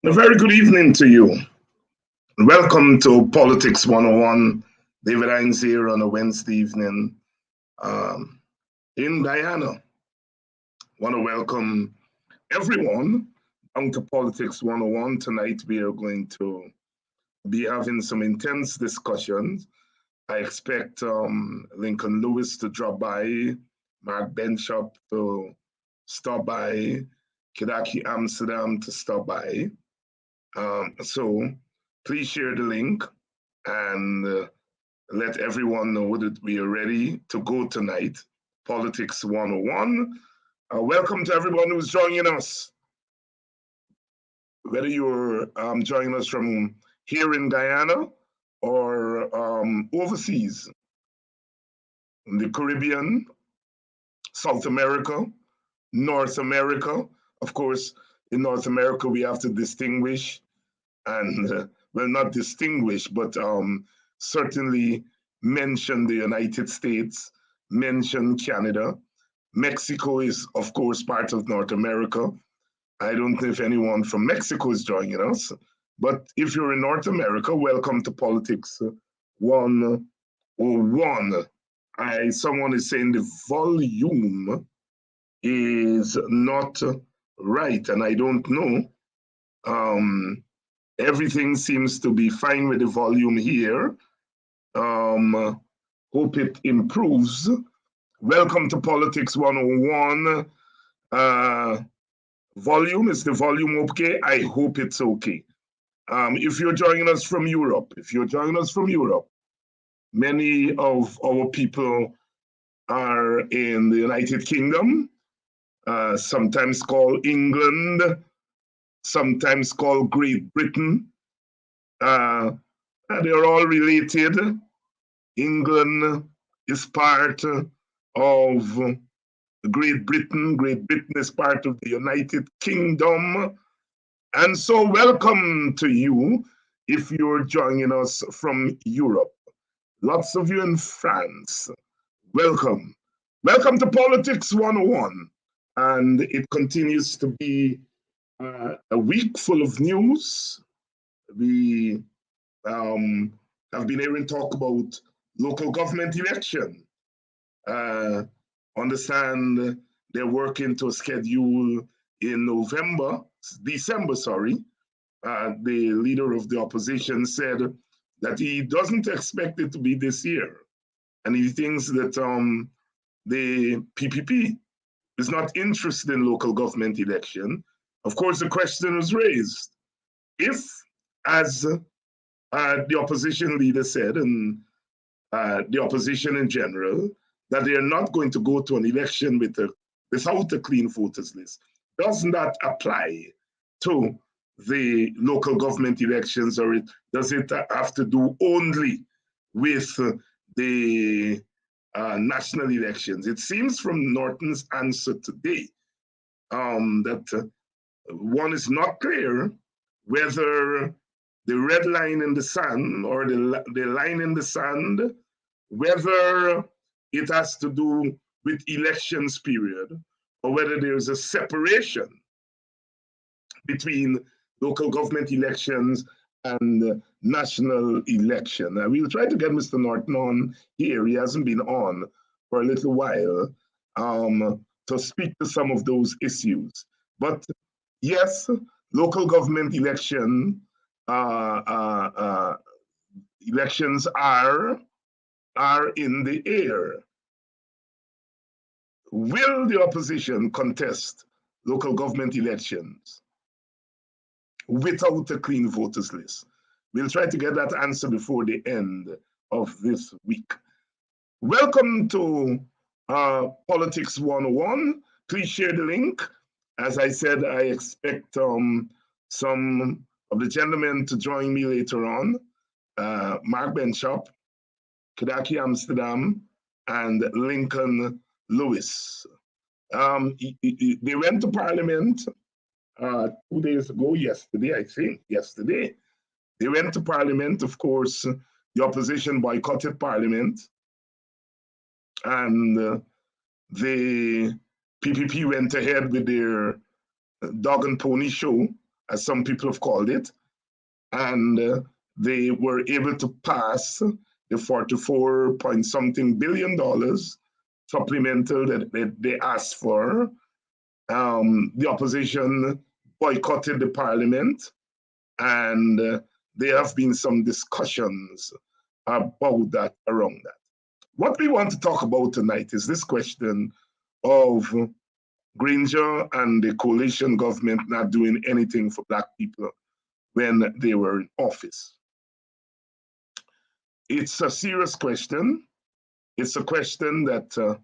A very good evening to you. Welcome to Politics 101. David Hinds here on a Wednesday evening um, in Guyana. Want to welcome everyone down to Politics 101. Tonight we are going to be having some intense discussions. I expect Lincoln Lewis to drop by, Mark Benchop to stop by, Kidaki Amsterdam to stop by. So please share the link and let everyone know that we are ready to go tonight. Politics 101. Welcome to everyone who's joining us. Whether you're joining us from here in Guyana or overseas, in the Caribbean, South America, North America. Of course, in North America, we have to distinguish and well, not distinguish, but certainly mention the United States, mention Canada. Mexico is, of course, part of North America. I don't know if anyone from Mexico is joining us, but if you're in North America, welcome to Politics 101. Someone is saying the volume is not right, and I don't know. Everything seems to be fine with the volume here. Hope it improves. Welcome to Politics 101. Volume, is the volume okay? I hope it's okay. If you're joining us from Europe, many of our people are in the United Kingdom, sometimes called England, sometimes called Great Britain. They're all related. England is part of Great Britain. Great Britain is part of the United Kingdom. And so welcome to you if you're joining us from Europe. Lots of you in France. Welcome. Welcome to Politics 101. And it continues to be a week full of news. We have been hearing talk about local government election. Understand they're working to a schedule in December. The leader of the opposition said that he doesn't expect it to be this year. And he thinks that the PPP is not interested in local government election. Of course, the question was raised, if, as the opposition leader said, and the opposition in general, that they are not going to go to an election without a clean voters list, doesn't that apply to the local government elections, or does it have to do only with the national elections? It seems from Norton's answer today that one is not clear whether the red line in the sand or the line in the sand, whether it has to do with elections period or whether there's a separation between local government elections and national election. Now, we'll try to get Mr. Norton on here. He hasn't been on for a little while to speak to some of those issues. But yes, local government elections are in the air. Will the opposition contest local government elections without a clean voters list? We'll try to get that answer before the end of this week. Welcome to Politics 101. Please share the link. As I said, I expect some of the gentlemen to join me later on. Mark Benchop, Kidaki Amsterdam, and Lincoln Lewis. They went to Parliament 2 days ago, yesterday. They went to Parliament. Of course, the opposition boycotted Parliament. And the PPP went ahead with their dog and pony show as some people have called it, and they were able to pass the 44 point something billion dollars supplemental that they asked for. The opposition boycotted the parliament, and there have been some discussions about that, around that. What we want to talk about tonight is this question of Granger and the coalition government not doing anything for Black people when they were in office. It's a serious question. It's a question that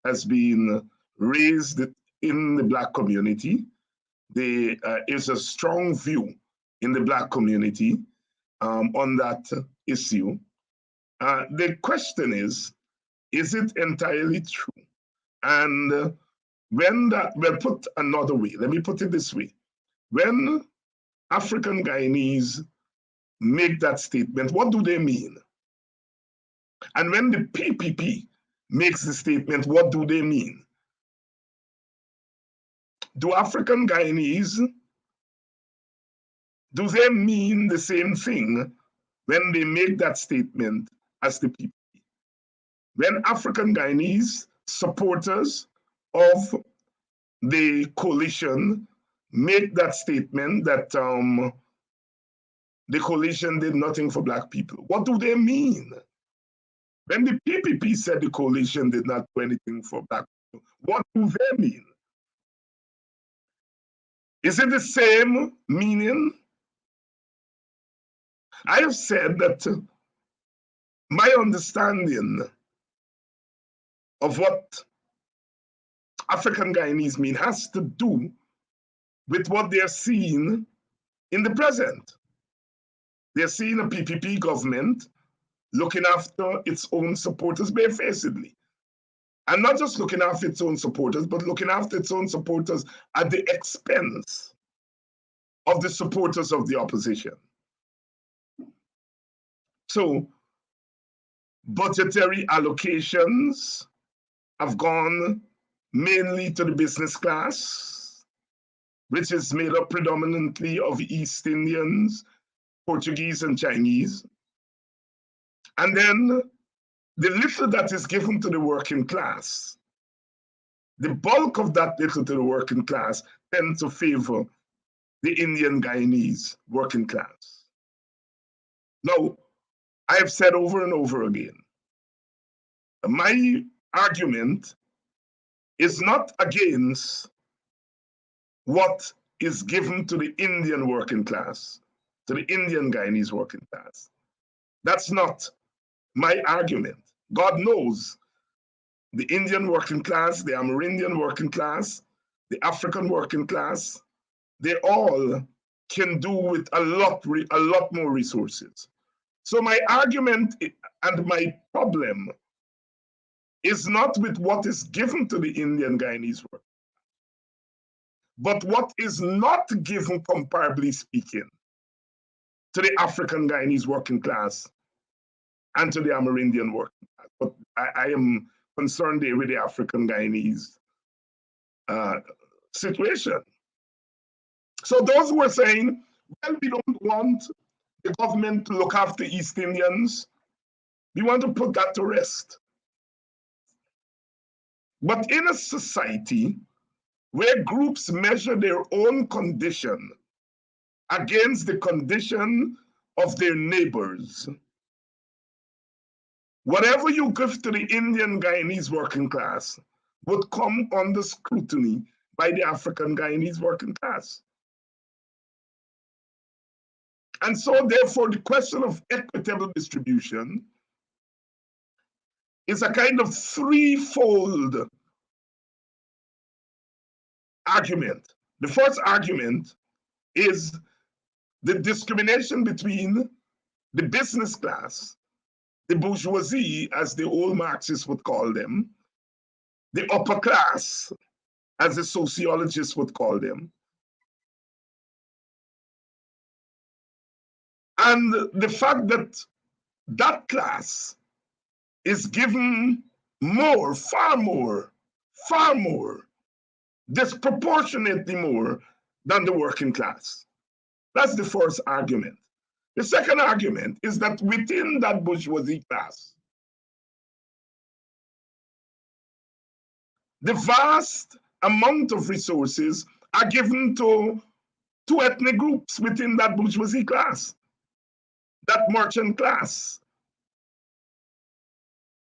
has been raised in the Black community. There is a strong view in the Black community on that issue. The question is it entirely true? And when that, well, put another way, let me put it this way. When African Guyanese make that statement, what do they mean? And when the PPP makes the statement, what do they mean? Do African Guyanese, do they mean the same thing when they make that statement as the PPP? When African Guyanese supporters of the coalition make that statement that the coalition did nothing for Black people, what do they mean? When the PPP said the coalition did not do anything for Black people, what do they mean? Is it the same meaning? I have said that my understanding of what African Guyanese mean has to do with what they're seeing in the present. They're seeing a PPP government looking after its own supporters barefacedly. And not just looking after its own supporters, but looking after its own supporters at the expense of the supporters of the opposition. So, budgetary allocations have gone mainly to the business class, which is made up predominantly of East Indians, Portuguese, and Chinese. And then the little that is given to the working class, the bulk of that little to the working class tends to favor the Indian Guyanese working class. Now, I have said over and over again, my argument is not against what is given to the Indian working class, to the Indian Guyanese working class. That's not my argument. God knows the Indian working class, the Amerindian working class, the African working class, they all can do with a lot more resources. So my argument and my problem is not with what is given to the Indian Guyanese working class, but what is not given, comparably speaking, to the African Guyanese working class and to the Amerindian working class. But I am concerned there with the African Guyanese situation. So those who are saying, well, we don't want the government to look after East Indians, we want to put that to rest. But in a society where groups measure their own condition against the condition of their neighbors, whatever you give to the Indian Guyanese working class would come under scrutiny by the African Guyanese working class. And so therefore the question of equitable distribution is a kind of threefold argument. The first argument is the discrimination between the business class, the bourgeoisie, as the old Marxists would call them, the upper class, as the sociologists would call them, and the fact that that class is given more, far more, disproportionately more than the working class. That's the first argument. The second argument is that within that bourgeoisie class, the vast amount of resources are given to two ethnic groups within that bourgeoisie class, that merchant class.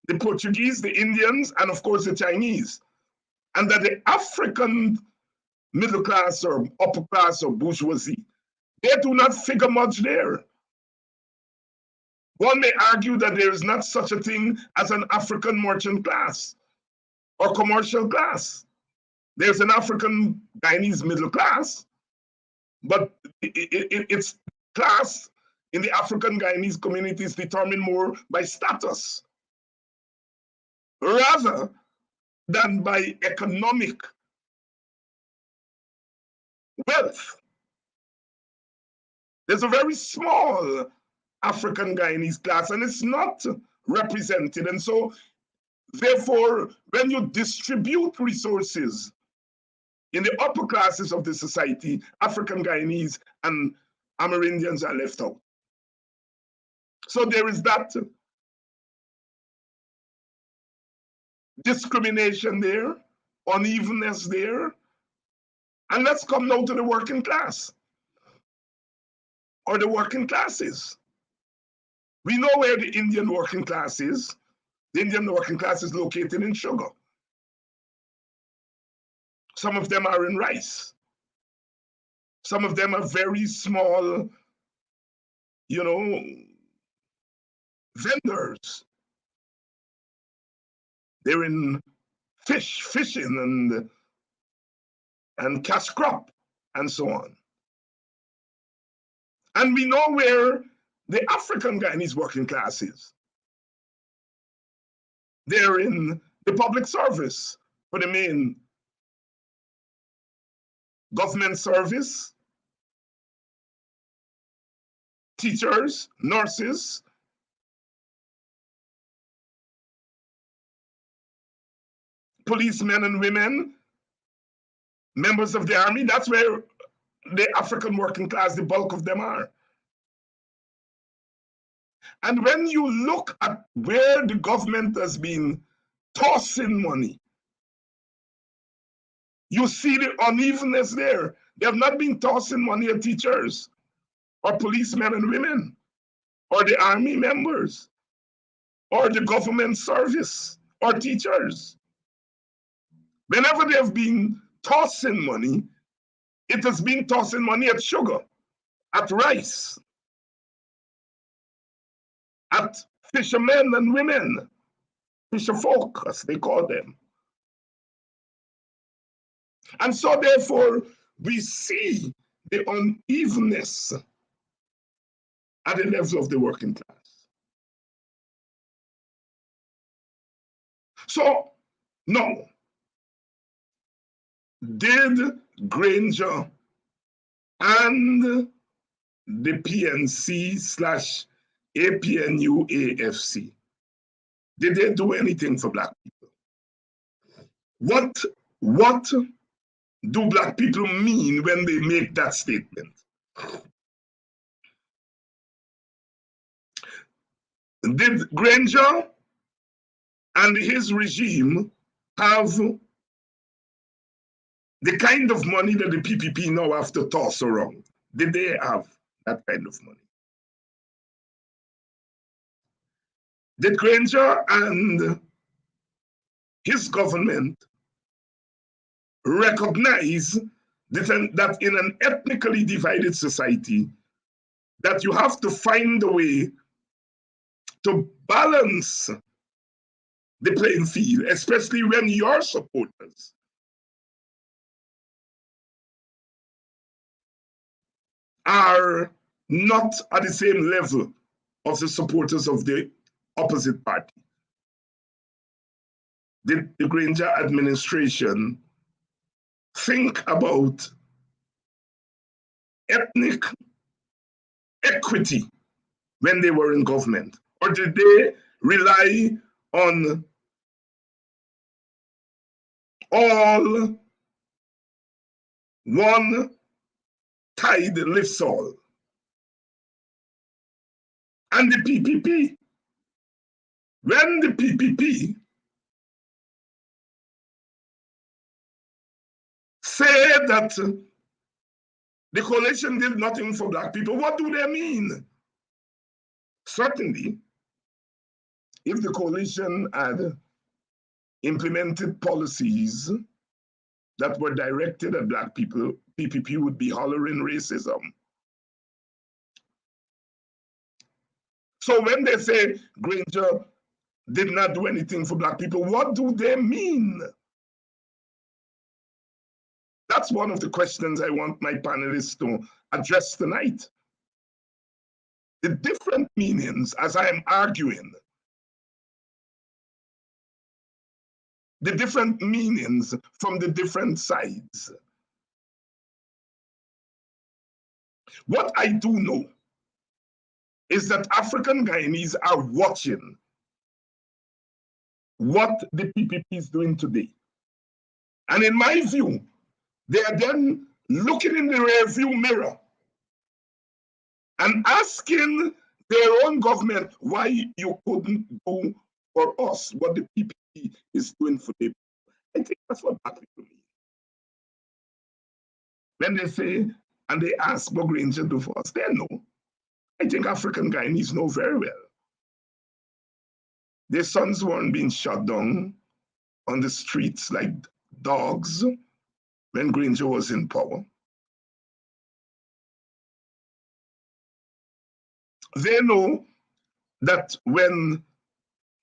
The Portuguese, the Indians, and of course the Chinese. And that the African middle class or upper class or bourgeoisie, they do not figure much there. One may argue that there is not such a thing as an African merchant class or commercial class. There's an African Guyanese middle class, but its class in the African Guyanese community is determined more by status rather than by economic wealth. There's a very small African Guyanese class, and it's not represented. And so, therefore, when you distribute resources in the upper classes of the society, African Guyanese and Amerindians are left out. So there is that discrimination there, unevenness there. And let's come now to the working class or the working classes. We know where the Indian working class is. The Indian working class is located in sugar. Some of them are in rice. Some of them are very small, vendors. They're in fishing and cash crop and so on. And we know where the African Guyanese working class is. They're in the public service for the main government service, teachers, nurses, policemen and women, members of the army. That's where the African working class, the bulk of them are. And when you look at where the government has been tossing money, you see the unevenness there. They have not been tossing money at teachers or policemen and women or the army members or the government service or teachers. Whenever they have been tossing money, it has been tossing money at sugar, at rice, at fishermen and women, fisherfolk, as they call them. And so, therefore, we see the unevenness at the level of the working class. So, no. Did Granger and the PNC/APNU-AFC, did they do anything for Black people? What do Black people mean when they make that statement? Did Granger and his regime have the kind of money that the PPP now have to toss around? Did they have that kind of money? Did Granger and his government recognize that in an ethnically divided society, that you have to find a way to balance the playing field, especially when your supporters are not at the same level of the supporters of the opposite party? Did the Granger administration think about ethnic equity when they were in government? Or did they rely on all one tide lifts all. And the PPP, when the PPP say that the coalition did nothing for Black people, what do they mean? Certainly, if the coalition had implemented policies that were directed at Black people, PPP would be hollering racism. So when they say Granger did not do anything for Black people, what do they mean? That's one of the questions I want my panelists to address tonight. The different meanings, as I am arguing, the different meanings from the different sides. What I do know is that African Guyanese are watching what the PPP is doing today. And in my view, they are then looking in the rearview mirror and asking their own government why you couldn't do for us what the PPP is doing for them. I think that's what Black people mean. When they say, and they ask what Granger do for us, they know. I think African Guyanese know very well. Their sons weren't being shot down on the streets like dogs when Granger was in power. They know that when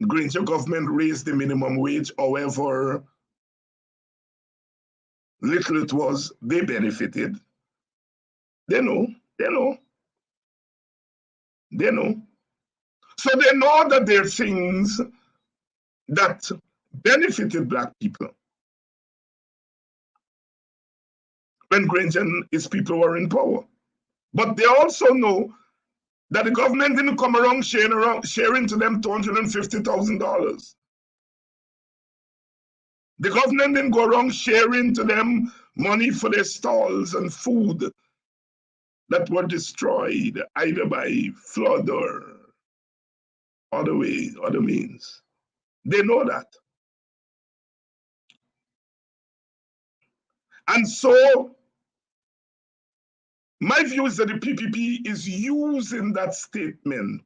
Granger government raised the minimum wage, however little it was, they benefited. They know. So they know that there are things that benefited Black people when Granger and his people were in power. But they also know that the government didn't come around sharing to them $250,000. The government didn't go around sharing to them money for their stalls and food that were destroyed either by flood or other means. They know that. And so my view is that the PPP is using that statement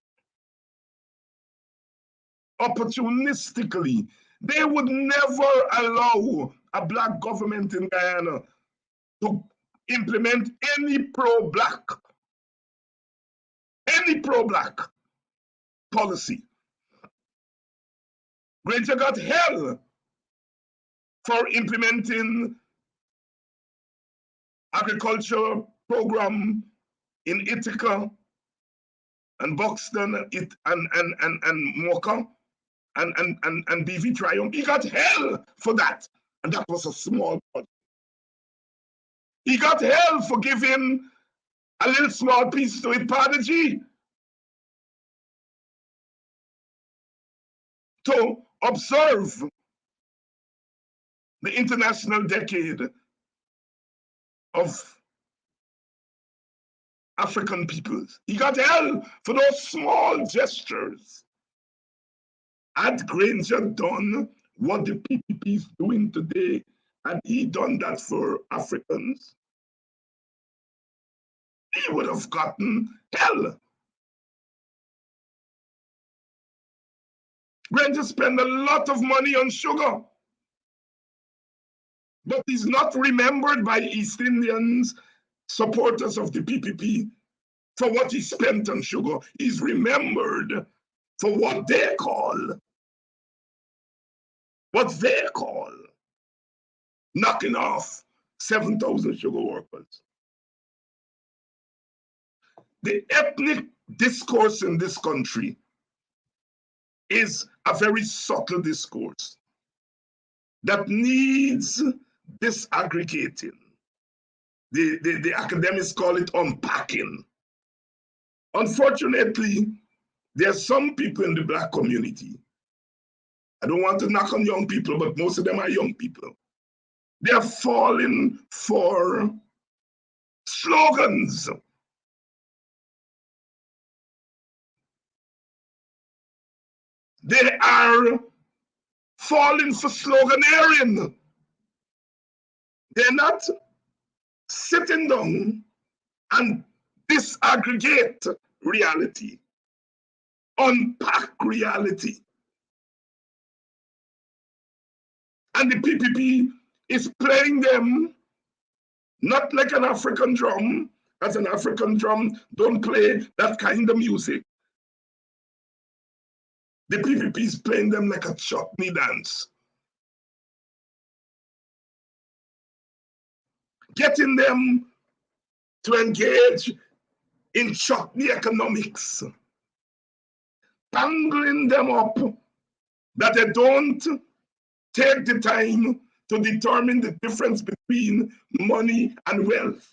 opportunistically. They would never allow a Black government in Guyana to implement any pro-Black policy. Granger got hell for implementing agriculture program in Ithaca and Buxton and Mocha and BV Triumph. He got hell for that. And that was a small project. He got hell for giving a little small piece to it, Prodigy, to observe the International Decade of African peoples. He got hell for those small gestures. Had Granger done what the PPP is doing today, had he done that for Africans, he would have gotten hell. Granger spent a lot of money on sugar, but he's not remembered by East Indians, supporters of the PPP, for what he spent on sugar. He's remembered for what they call knocking off 7,000 sugar workers. The ethnic discourse in this country is a very subtle discourse that needs disaggregating. The academics call it unpacking. Unfortunately, there are some people in the Black community. I don't want to knock on young people, but most of them are young people. They are falling for slogans. They are falling for sloganeering. They're not sitting down and disaggregate reality, unpack reality. And the PPP is playing them not like an African drum, as an African drum don't play that kind of music. The PPP is playing them like a chutney dance. Getting them to engage in chutney economics. Tangling them up that they don't take the time to determine the difference between money and wealth.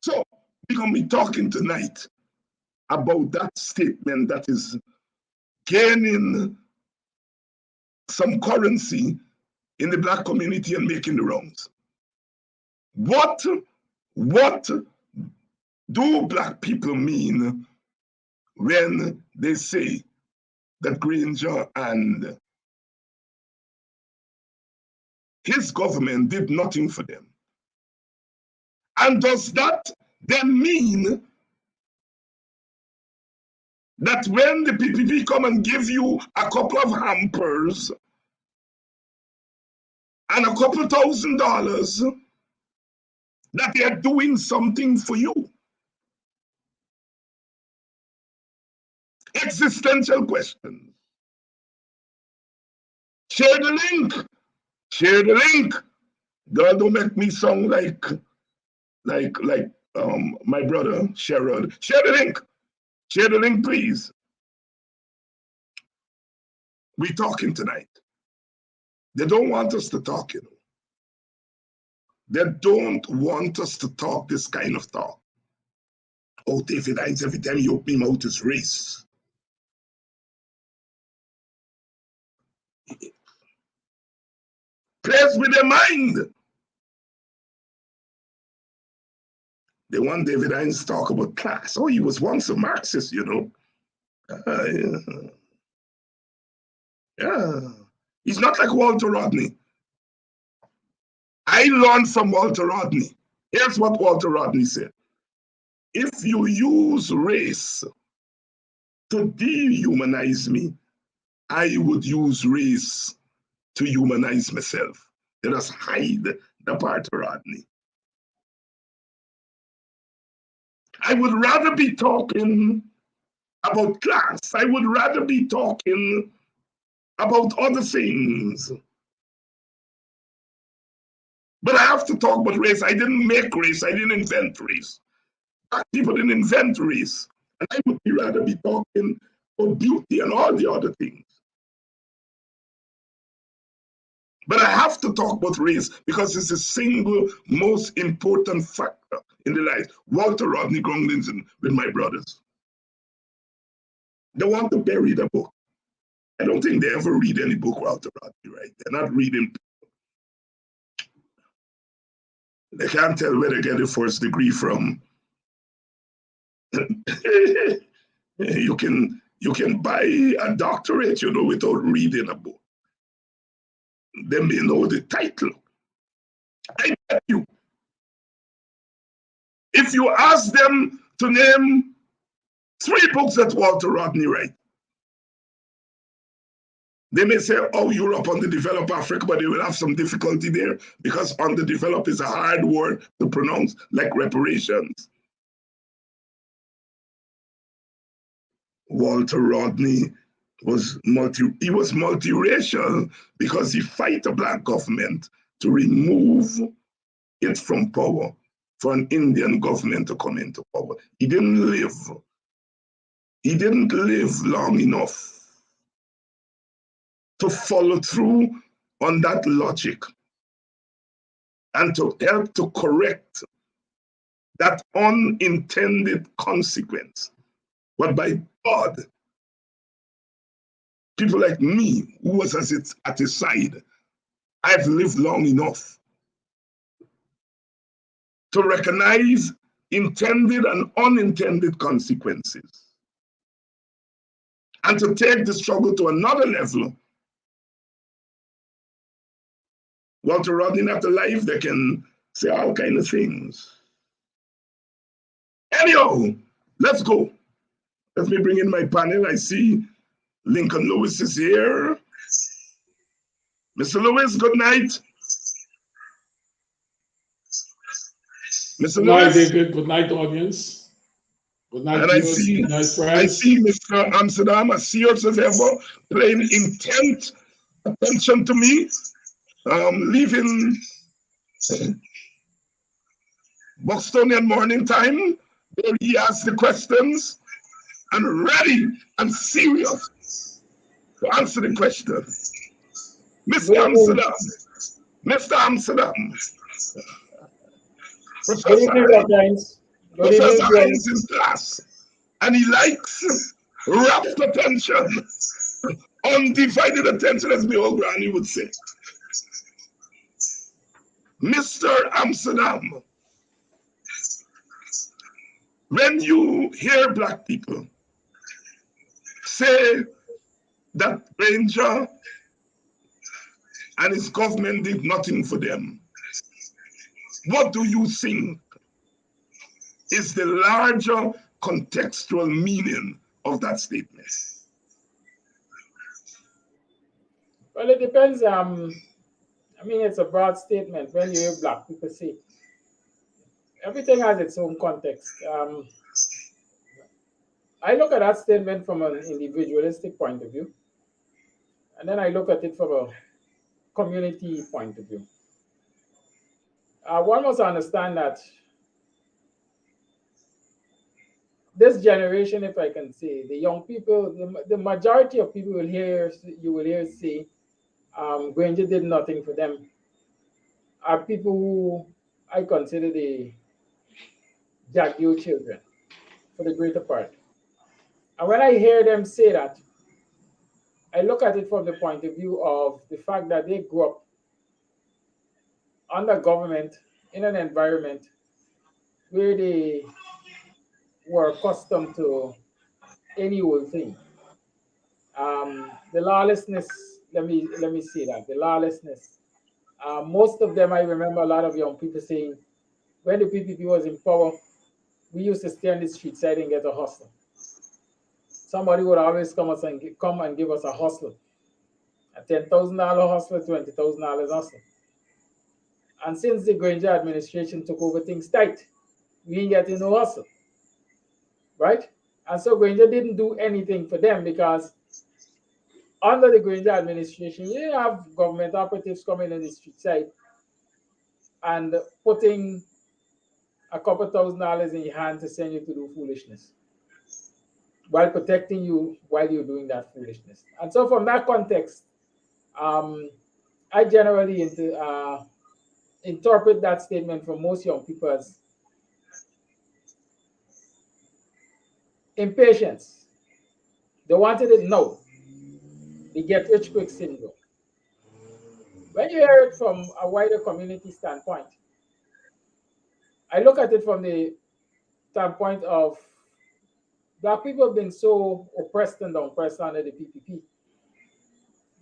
So we're going to be talking tonight about that statement that is gaining some currency in the Black community and making the rounds. What do Black people mean when they say that Granger and his government did nothing for them? And does that then mean that when the PPP come and give you a couple of hampers and a couple $1,000, that they are doing something for you? Existential questions. Share the link. Share the link. God, don't make me sound like my brother Sherrod. Share the link. Share the link, please. We're talking tonight. They don't want us to talk, you know. They don't want us to talk this kind of talk. Oh, David Hinds, every time you open your mouth is race. Plays with their mind. They want David Hinds to talk about class. Oh, he was once a Marxist, you know. Yeah. He's not like Walter Rodney. I learned from Walter Rodney. Here's what Walter Rodney said. If you use race to dehumanize me, I would use race to humanize myself. Let us hide the part of Rodney. I would rather be talking about class. I would rather be talking about other things. But I have to talk about race. I didn't make race. I didn't invent race. Black people didn't invent race. And I would rather be talking about beauty and all the other things. But I have to talk about race because it's the single most important factor in the life. Walter Rodney grumblings with my brothers. They want to bury the book. I don't think they ever read any book Walter Rodney, right? They're not reading. They can't tell where they get their first degree from. You can buy a doctorate, you know, without reading a book. They may know the title. I bet you. If you ask them to name 3 books that Walter Rodney wrote, they may say, oh, Europe underdeveloped Africa, but they will have some difficulty there because underdeveloped is a hard word to pronounce, like reparations. Walter Rodney was multiracial because he fight a Black government to remove it from power for an Indian government to come into power. He didn't live long enough to follow through on that logic and to help to correct that unintended consequence. But by God, people like me, who was at his side, I've lived long enough to recognize intended and unintended consequences, and to take the struggle to another level. While to running after life, they can say all kind of things. Anyhow, let's go. Let me bring in my panel. I see Lincoln Lewis is here. Mr. Lewis, good night. Mr. Good Lewis. night, David. Good night, audience. Good night, and viewers. Good night, friends. I see Mr. Amsterdam, as serious as ever, paying intent attention to me, leaving Bostonian Morning Time, where he asks the questions, and ready and serious to answer the question. Mr. Amsterdam, Mr. Amsterdam, Professor Hinds in class, and he likes rapt attention, undivided attention, as my old granny would say. Mr. Amsterdam, when you hear Black people say that Granger and his government did nothing for them, what do you think is the larger contextual meaning of that statement? Well, it depends. I mean, it's a broad statement. When you hear Black people say, everything has its own context. I look at that statement from an individualistic point of view, and then I look at it from a community point of view. One must understand that this generation, if I can say, the young people, the majority of people you will hear say, Granger did nothing for them, are people who I consider the Jaggio children, for the greater part. And when I hear them say that, I look at it from the point of view of the fact that they grew up under government in an environment where they were accustomed to any old thing. The lawlessness, let me say that, the lawlessness. Most of them, I remember a lot of young people saying, when the PPP was in power, we used to stay on the street side and get a hustle. Somebody would always come and give us a hustle, a $10,000 hustle, $20,000 hustle. And since the Granger administration took over things tight, we ain't getting no hustle, right? And so Granger didn't do anything for them because under the Granger administration, you didn't have government operatives coming in the street side and putting a couple $1,000s in your hand to send you to do foolishness, while protecting you while you're doing that foolishness. And so from that context, I generally interpret that statement from most young people as impatience. They wanted it now. The get-rich-quick syndrome. When you hear it from a wider community standpoint, I look at it from the standpoint of Black people have been so oppressed and oppressed under the PPP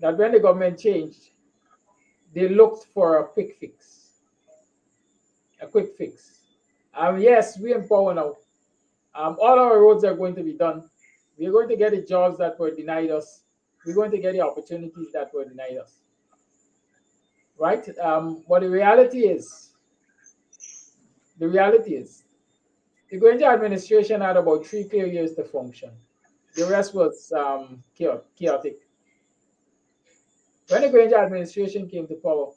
that when the government changed, they looked for a quick fix. A quick fix. Yes, we empower now. All our roads are going to be done. We're going to get the jobs that were denied us. We're going to get the opportunities that were denied us. Right? But the reality is, the Granger administration had about 3 clear years to function. The rest was chaotic. When the Granger administration came to power,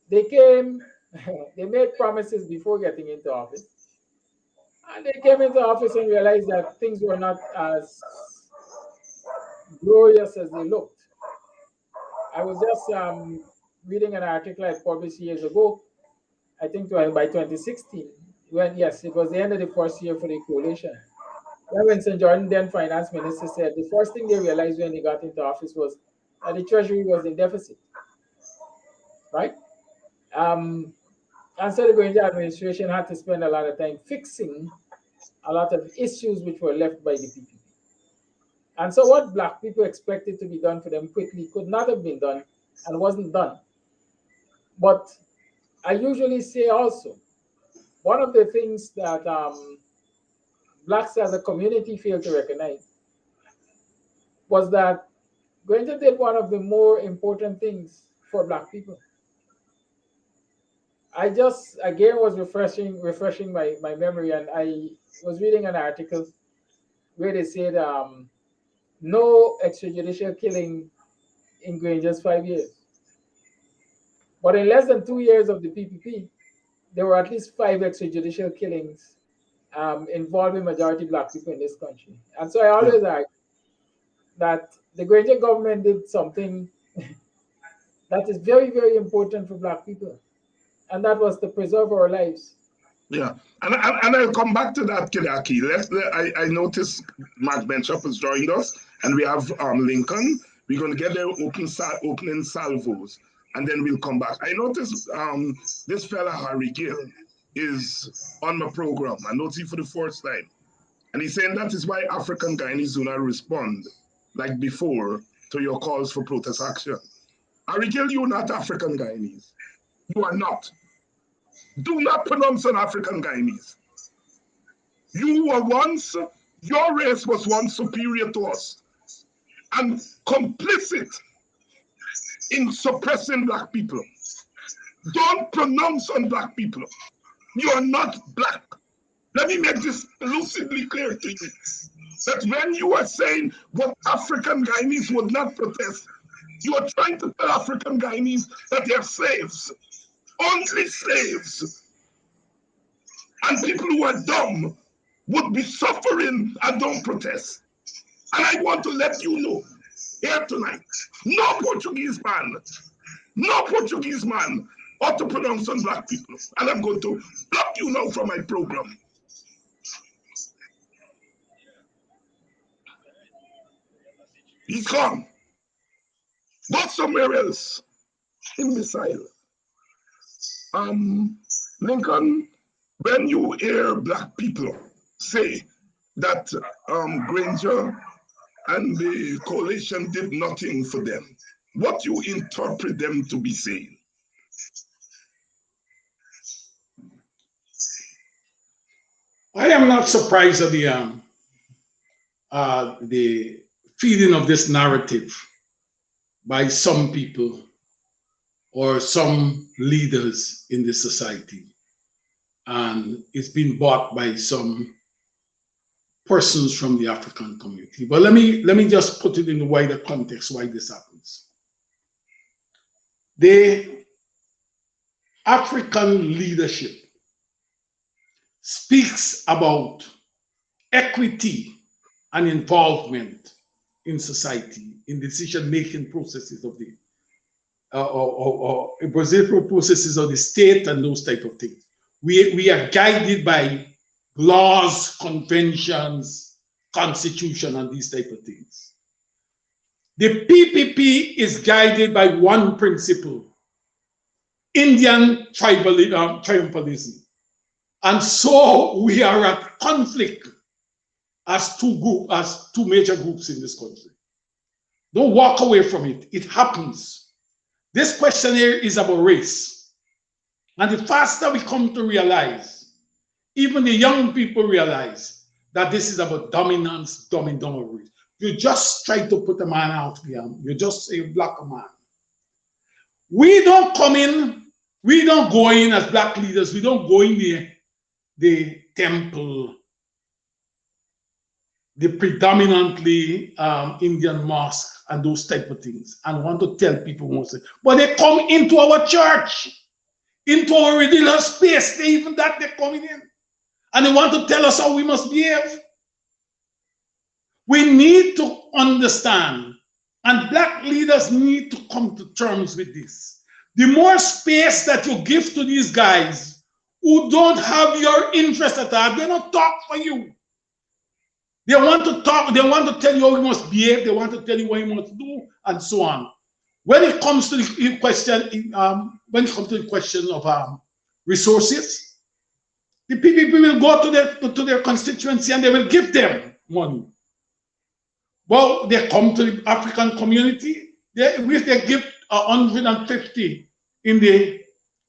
they made promises before getting into office. And they came into office and realized that things were not as glorious as they looked. I was just reading an article I published years ago, I think by 2016, when, yes, it was the end of the first year for the coalition. When St. Jordan, then finance minister, said the first thing they realized when they got into office was that the treasury was in deficit, right? And so the Granger administration had to spend a lot of time fixing a lot of issues which were left by the PPP. And so what Black people expected to be done for them quickly could not have been done and wasn't done. But I usually say also, one of the things that Blacks as a community failed to recognize was that Granger did one of the more important things for Black people. I just, again, was refreshing my memory, and I was reading an article where they said no extrajudicial killing in Granger's 5 years. But in less than 2 years of the PPP, there were at least 5 extrajudicial killings involving majority Black people in this country. And so I always argue that the Granger government did something that is very, very important for Black people, and that was to preserve our lives. Yeah, and I'll come back to that, Kidaki. I noticed Mark Benchop has joined us, and we have Lincoln. We're going to get their opening salvos, and then we'll come back. I noticed this fella, Harry Gill, is on my program. I noticed him for the first time. And he's saying that is why African Guyanese do not respond like before to your calls for protest action. Harry Gill, you're not African Guyanese. You are not. Do not pronounce an African Guyanese. You were once, your race was once superior to us and complicit in suppressing Black people. Don't pronounce on Black people. You are not Black. Let me make this lucidly clear to you, that when you are saying what African Guyanese would not protest, you are trying to tell African Guyanese that they are slaves. Only slaves and people who are dumb would be suffering and don't protest. And I want to let you know here tonight, no Portuguese man ought to pronounce on Black people. And I'm going to block you now from my program. He's gone. Go somewhere else in missile. Lincoln, when you hear Black people say that Granger and the coalition did nothing for them, what you interpret them to be saying? I am not surprised at the feeding of this narrative by some people or some leaders in this society. And it's been bought by some persons from the African community. But let me just put it in the wider context why this happens. The African leadership speaks about equity and involvement in society, in decision-making processes of the procedural processes of the state and those type of things. We are guided by laws, conventions, constitution, and these type of things. The PPP is guided by one principle: Indian triumphalism. And so we are at conflict as two major groups in this country. Don't walk away from it. It happens. This question here is about race. And the faster we come to realize, even the young people realize, that this is about dominance, dominant race. You just try to put a man out here. You just say Black man. We don't come in, we don't go in as Black leaders, we don't go in the temple, the predominantly Indian mosque and those type of things, and want to tell people mostly. But they come into our church, into our religious space, even that they're coming in. And they want to tell us how we must behave. We need to understand, and Black leaders need to come to terms with this. The more space that you give to these guys who don't have your interest at all, they don't talk for you. They want to talk, they want to tell you how you must behave, they want to tell you what you must do, and so on. When it comes to the question, of resources, the PPP will go to their constituency and they will give them money. Well, they come to the African community. If they give 150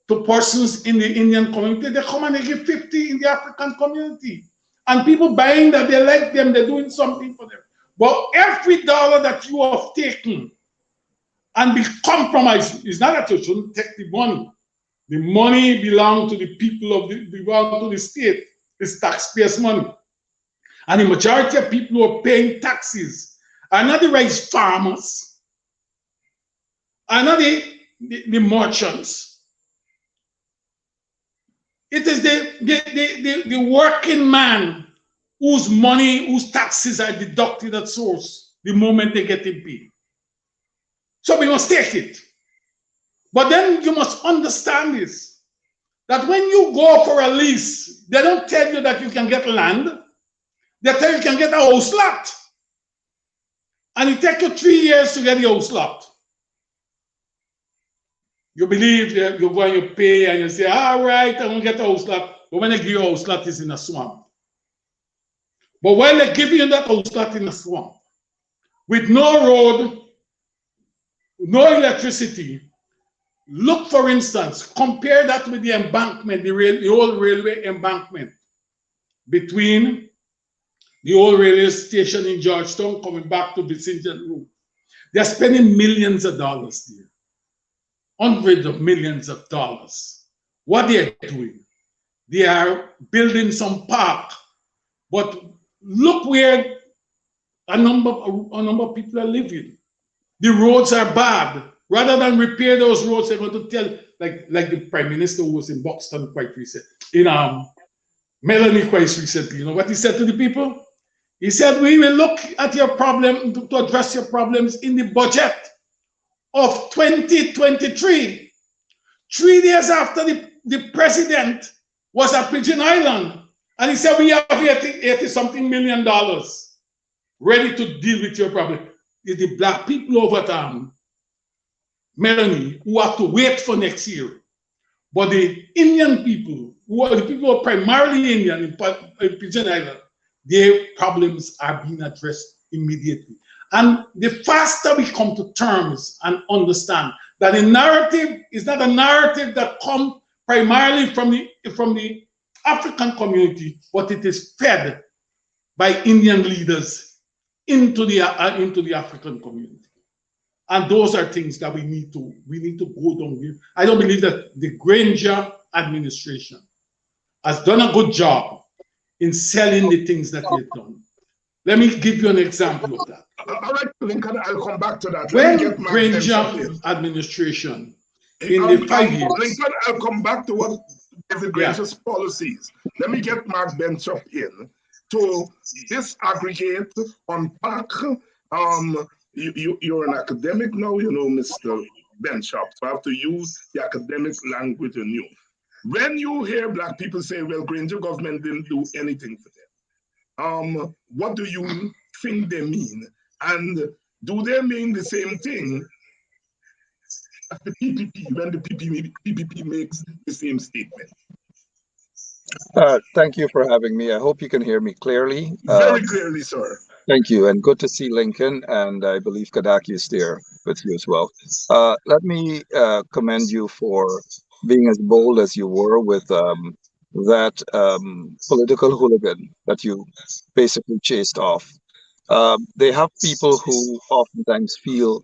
to persons in the Indian community, they come and they give 50 in the African community. And people buying that, they like them, they're doing something for them. But every dollar that you have taken and be compromised, it's not that you shouldn't take the money. The money belongs to the people belong to the state. It's taxpayers' money. And the majority of people who are paying taxes are not the rice farmers, are not the merchants. It is the working man whose money, whose taxes are deducted at source the moment they get it paid. So we must take it. But then you must understand this, that when you go for a lease, they don't tell you that you can get land. They tell you can get a house lot. And it takes you 3 years to get the house lot. You believe that you're going to pay and you say, all right, I'm going to get a house lot. But when they give you a house lot, it's in a swamp. But while they give you that house lot in a swamp, with no road, no electricity, look, for instance, compare that with the embankment, the old railway embankment between the old railway station in Georgetown coming back to Vincent Road. They're spending millions of dollars there. Hundreds of millions of dollars. What they're doing, they are building some park, but look where a number of people are living. The roads are bad. Rather than repair those roads, they're going to tell, like the Prime Minister who was in Buxton quite recently, Melanie quite recently, you know what he said to the people? He said, we will look at your problem, to address your problems in the budget of 2023. 3 days after the president was at Pigeon Island, and he said, we have 80-something million dollars ready to deal with your problem. It's the black people over at Melanie who have to wait for next year. But the Indian people, who are primarily Indian in Pigeon Island, their problems are being addressed immediately. And the faster we come to terms and understand that the narrative is not a narrative that comes primarily from the African community, but it is fed by Indian leaders into the African community. And those are things that we need to go down here. I don't believe that the Granger administration has done a good job in selling the things that they've done. Let me give you an example of that. All right, Lincoln, I'll come back to that. When Granger administration, in the 5 years. Lincoln, I'll come back to what David Granger's policies. Let me get Mark Benchop in to disaggregate, unpack. You're an academic now, you know, Mr. Benchop, so I have to use the academic language in you. When you hear black people say, well, Granger government didn't do anything for them, what do you think they mean? And do they mean the same thing as the PPP when the PPP makes the same statement? Thank you for having me. I hope you can hear me clearly. Very clearly, sir. Thank you, and good to see Lincoln, and I believe Kadaki is there with you as well. Let me commend you for being as bold as you were with that political hooligan that you basically chased off. They have people who oftentimes feel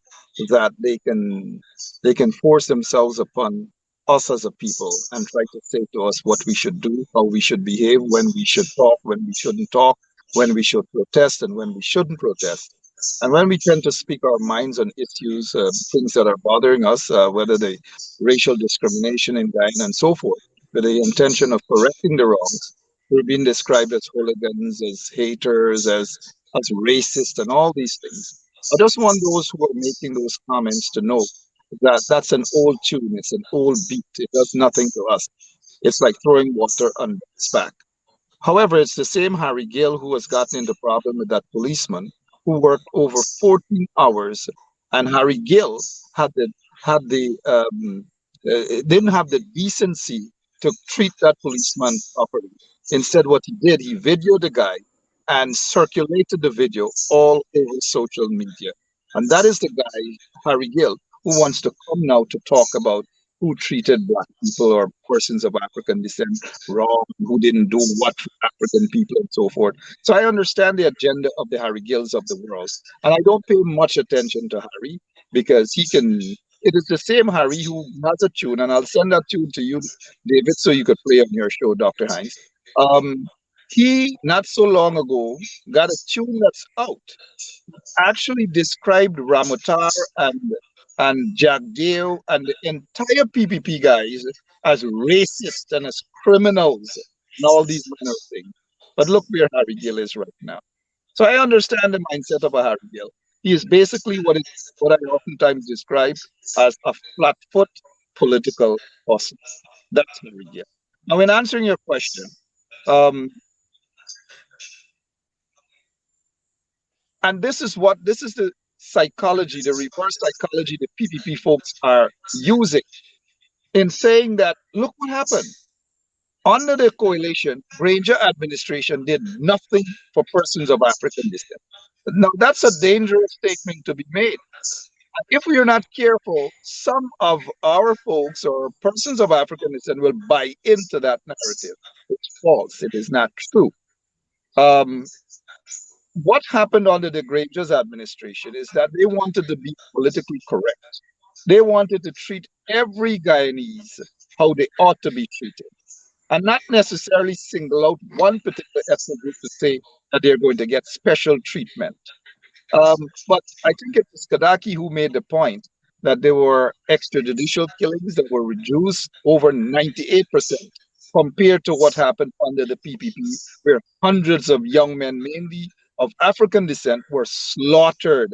that they can force themselves upon us as a people and try to say to us what we should do, how we should behave, when we should talk, when we shouldn't talk, when we should protest and when we shouldn't protest. And when we tend to speak our minds on issues, things that are bothering us, whether the racial discrimination in Guyana and so forth, with the intention of correcting the wrongs, we're being described as hooligans, as haters, as racist and all these things. I just want those who are making those comments to know that that's an old tune, it's an old beat, it does nothing to us. It's like throwing water on its back. However, it's the same Harry Gill who has gotten into problem with that policeman who worked over 14 hours, and Harry Gill had the had the didn't have the decency to treat that policeman properly. Instead, what he did, he videoed the guy and circulated the video all over social media. And that is the guy, Harry Gill, who wants to come now to talk about who treated black people or persons of African descent wrong, who didn't do what for African people, and so forth. So I understand the agenda of the Harry Gills of the world, and I don't pay much attention to Harry because he can. It is the same Harry who has a tune, and I'll send that tune to you, David, so you could play on your show, Dr. Hinds. Um, he not so long ago got a tune that's out actually described Ramotar and Jagdeo and the entire PPP guys as racist and as criminals and all these manner of things. But look where Harry Gill is right now. So I understand the mindset of a Harry Gill. He is basically what I oftentimes describe as a flat-foot political person. That's Harry Gill. Now, in answering your question, um, and this is the psychology, the reverse psychology the PPP folks are using in saying that, look what happened. Under the coalition, Granger administration did nothing for persons of African descent. Now, that's a dangerous statement to be made. If we are not careful, some of our folks or persons of African descent will buy into that narrative. It's false. It is not true. Um, what happened under the Granger's administration is that they wanted to be politically correct. They wanted to treat every Guyanese how they ought to be treated, and not necessarily single out one particular ethnic group to say that they're going to get special treatment. But I think it was Kadaki who made the point that there were extrajudicial killings that were reduced over 98% compared to what happened under the PPP, where hundreds of young men, mainly of African descent, were slaughtered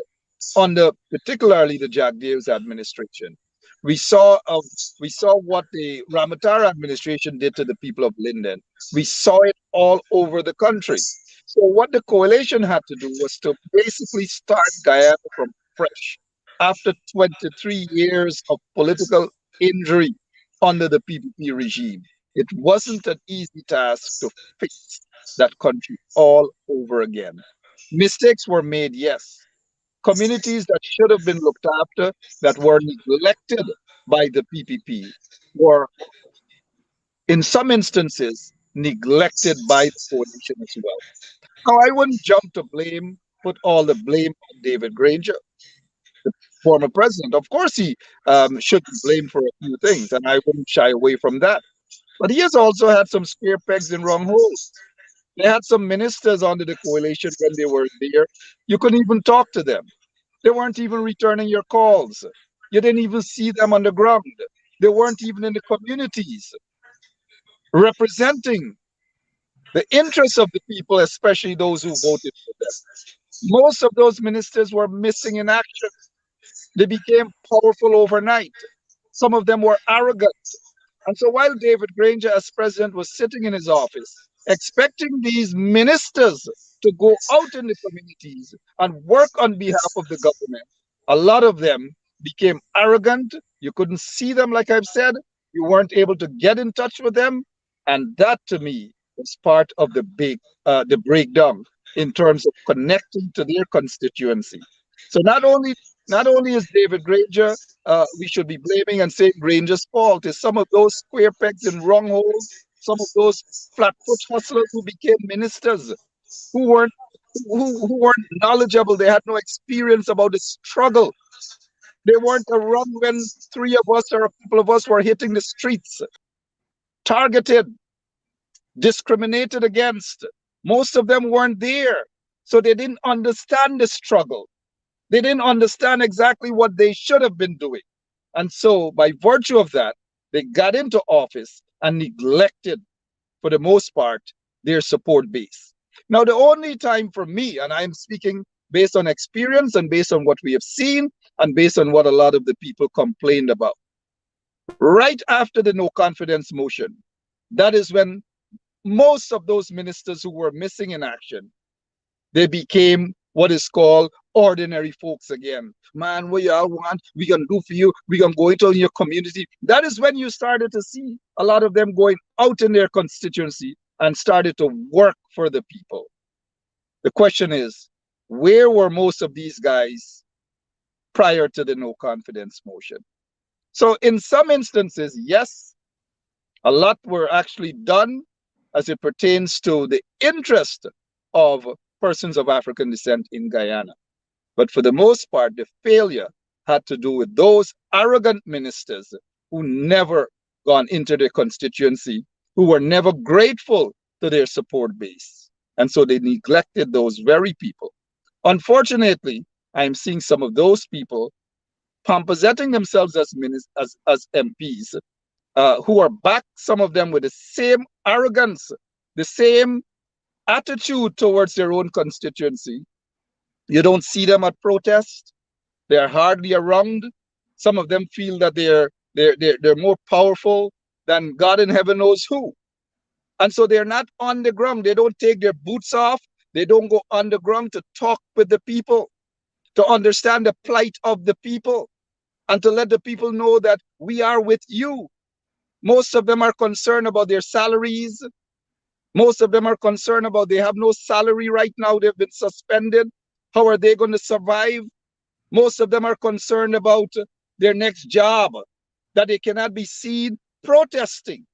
under particularly the Jack Davis administration. We saw of we saw what the Ramatara administration did to the people of Linden. We saw it all over the country. So what the coalition had to do was to basically start Guyana from fresh after 23 years of political injury under the PPP regime. It wasn't an easy task to fix that country all over again. Mistakes were made, yes. Communities that should have been looked after, that were neglected by the PPP, were in some instances neglected by the coalition as well. Now, I wouldn't jump to blame, put all the blame on David Granger, the former president. Of course, he should be blamed for a few things, and I wouldn't shy away from that. But he has also had some square pegs in wrong holes. They had some ministers under the coalition when they were there. You couldn't even talk to them. They weren't even returning your calls. You didn't even see them on the ground. They weren't even in the communities representing the interests of the people, especially those who voted for them. Most of those ministers were missing in action. They became powerful overnight. Some of them were arrogant. And so while David Granger, as president, was sitting in his office, expecting these ministers to go out in the communities and work on behalf of the government, a lot of them became arrogant. You couldn't see them, like I've said. You weren't able to get in touch with them. And that, to me, was part of the breakdown in terms of connecting to their constituency. So not only is David Granger, we should be blaming and saying Granger's fault. Is some of those square pegs in wrong holes, some of those flatfoot hustlers who became ministers, who weren't who weren't knowledgeable. They had no experience about the struggle. They weren't around when three of us or a couple of us were hitting the streets, targeted, discriminated against. Most of them weren't there. So they didn't understand the struggle. They didn't understand exactly what they should have been doing. And so, by virtue of that, they got into office and neglected, for the most part, their support base. Now, the only time for me, and I'm speaking based on experience and based on what we have seen and based on what a lot of the people complained about, right after the no confidence motion, that is when most of those ministers who were missing in action, they became what is called ordinary folks again. Man, what y'all want, we can do for you. We can go into your community. That is when you started to see a lot of them going out in their constituency and started to work for the people. The question is, where were most of these guys prior to the no confidence motion? So in some instances, yes, a lot were actually done as it pertains to the interest of persons of African descent in Guyana. But for the most part, the failure had to do with those arrogant ministers who never gone into their constituency, who were never grateful to their support base. And so they neglected those very people. Unfortunately, I'm seeing some of those people pomposetting themselves as MPs, who are back, some of them with the same arrogance, the same attitude towards their own constituency. You don't see them at protest. They're hardly around. Some of them feel that they're more powerful than God in heaven knows who. And so they're not on the ground. They don't take their boots off. They don't go on the ground to talk with the people, to understand the plight of the people, and to let the people know that we are with you. Most of them are concerned about their salaries. Most of them are concerned about they have no salary right now. They've been suspended. How are they going to survive? Most of them are concerned about their next job, that they cannot be seen protesting.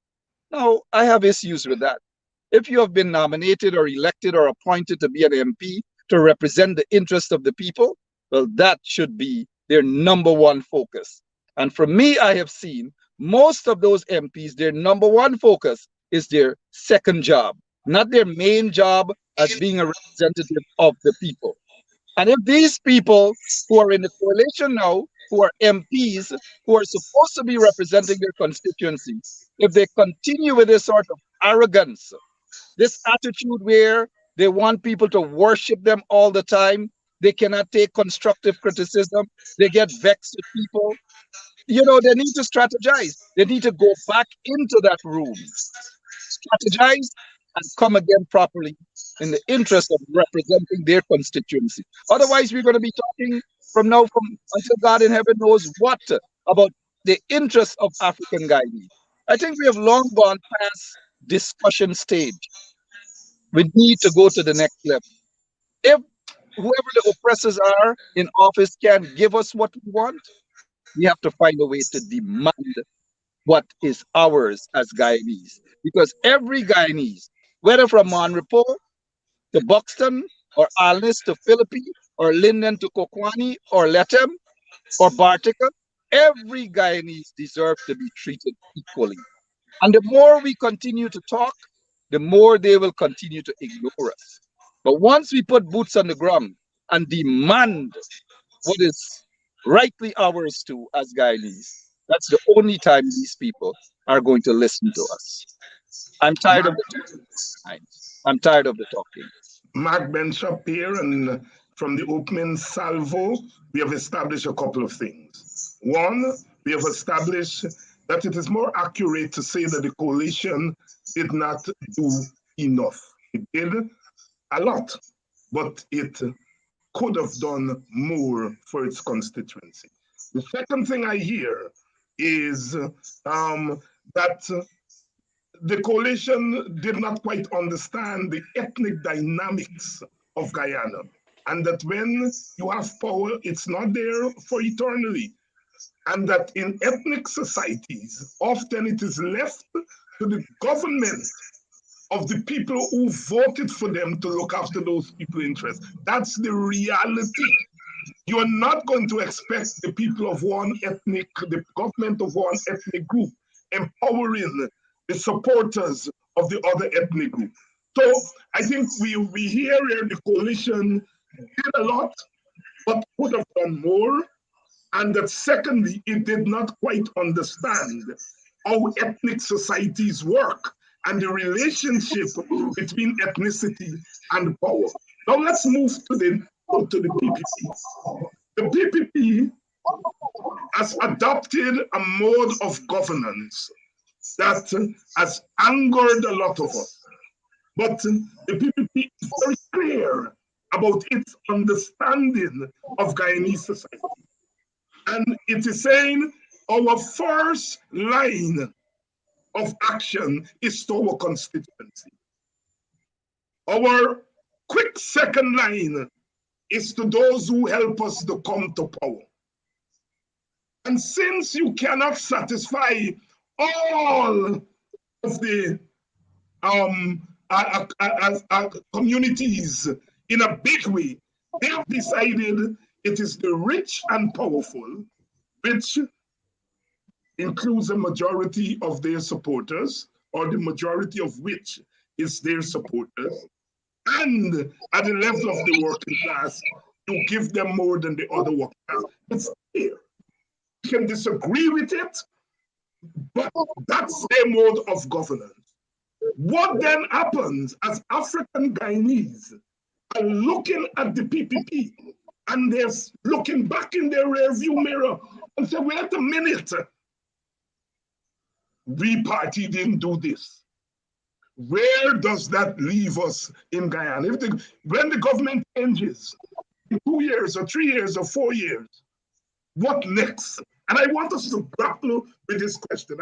Now, I have issues with that. If you have been nominated or elected or appointed to be an MP to represent the interest of the people, well, that should be their number one focus. And for me, I have seen most of those MPs, their number one focus is their second job, not their main job as being a representative of the people. And if these people who are in the coalition now, who are MPs, who are supposed to be representing their constituency, if they continue with this sort of arrogance, this attitude where they want people to worship them all the time, they cannot take constructive criticism, they get vexed with people, they need to strategize. They need to go back into that room, strategize, and come again properly in the interest of representing their constituency. Otherwise, we're going to be talking from now until God in heaven knows what about the interests of African Guyanese. I think we have long gone past discussion stage. We need to go to the next level. If whoever the oppressors are in office can't give us what we want, we have to find a way to demand what is ours as Guyanese. Because every Guyanese, whether from Monrepo to Buxton, or Alnis to Philippi, or Linden to Kokwani, or Letem, or Bartica, every Guyanese deserves to be treated equally. And the more we continue to talk, the more they will continue to ignore us. But once we put boots on the ground and demand what is rightly ours too as Guyanese, that's the only time these people are going to listen to us. I'm tired of the talking. I'm tired of the talking. Mark Bishop here, and from the opening salvo, we have established a couple of things. One, we have established that it is more accurate to say that the coalition did not do enough. It did a lot, but it could have done more for its constituency. The second thing I hear is that the coalition did not quite understand the ethnic dynamics of Guyana, and that when you have power, it's not there for eternally. And that in ethnic societies, often it is left to the government of the people who voted for them to look after those people's interests. That's the reality. You are not going to expect the people of the government of one ethnic group empowering the supporters of the other ethnic group. So I think we hear here the coalition did a lot, but could have done more. And that secondly, it did not quite understand how ethnic societies work and the relationship between ethnicity and power. Now let's move to the PPP. The PPP has adopted a mode of governance that has angered a lot of us. But the PPP is very clear about its understanding of Guyanese society. And it is saying our first line of action is to our constituency. Our quick second line is to those who help us to come to power. And since you cannot satisfy all of the communities in a big way, they have decided it is the rich and powerful, which includes a majority of their supporters, or the majority of which is their supporters, and at the level of the working class, you give them more than the other working class. It's clear. You can disagree with it, but that's their mode of governance. What then happens as African Guyanese are looking at the PPP and they're looking back in their rearview mirror and say, wait a minute, we party didn't do this. Where does that leave us in Guyana? When the government changes in 2 years or 3 years or 4 years, what next? And I want us to grapple with this question.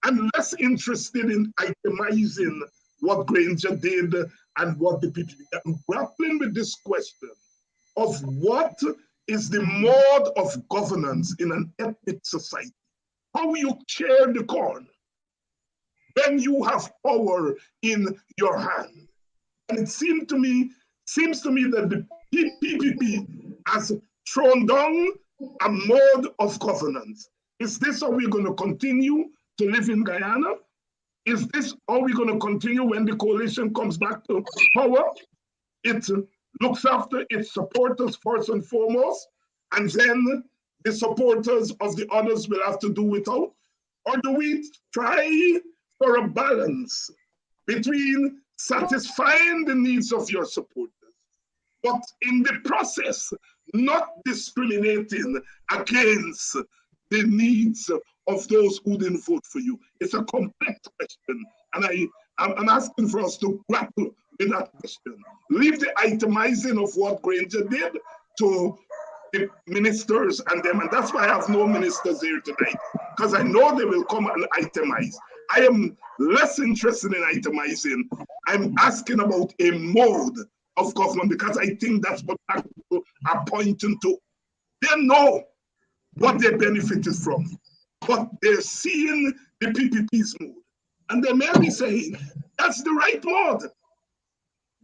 I'm less interested in itemizing what Granger did and what the PPP. I'm grappling with this question of what is the mode of governance in an ethnic society. How you share the corn when you have power in your hand. And it seems to me that the PPP has thrown down a mode of governance. Is this how we're going to continue to live in Guyana? Is this how we're going to continue when the coalition comes back to power? It looks after its supporters first and foremost, and then the supporters of the others will have to do without? Or do we try for a balance between satisfying the needs of your supporters, but in the process, not discriminating against the needs of those who didn't vote for you? It's a complex question, and I'm asking for us to grapple with that question. Leave the itemizing of what Granger did to the ministers and them, and that's why I have no ministers here tonight, because I know they will come and itemize. I am less interested in itemizing. I'm asking about a mode of government, because I think that's what people are pointing to. They know what they benefited from, but they're seeing the PPP's mode, and they may be saying, that's the right mode.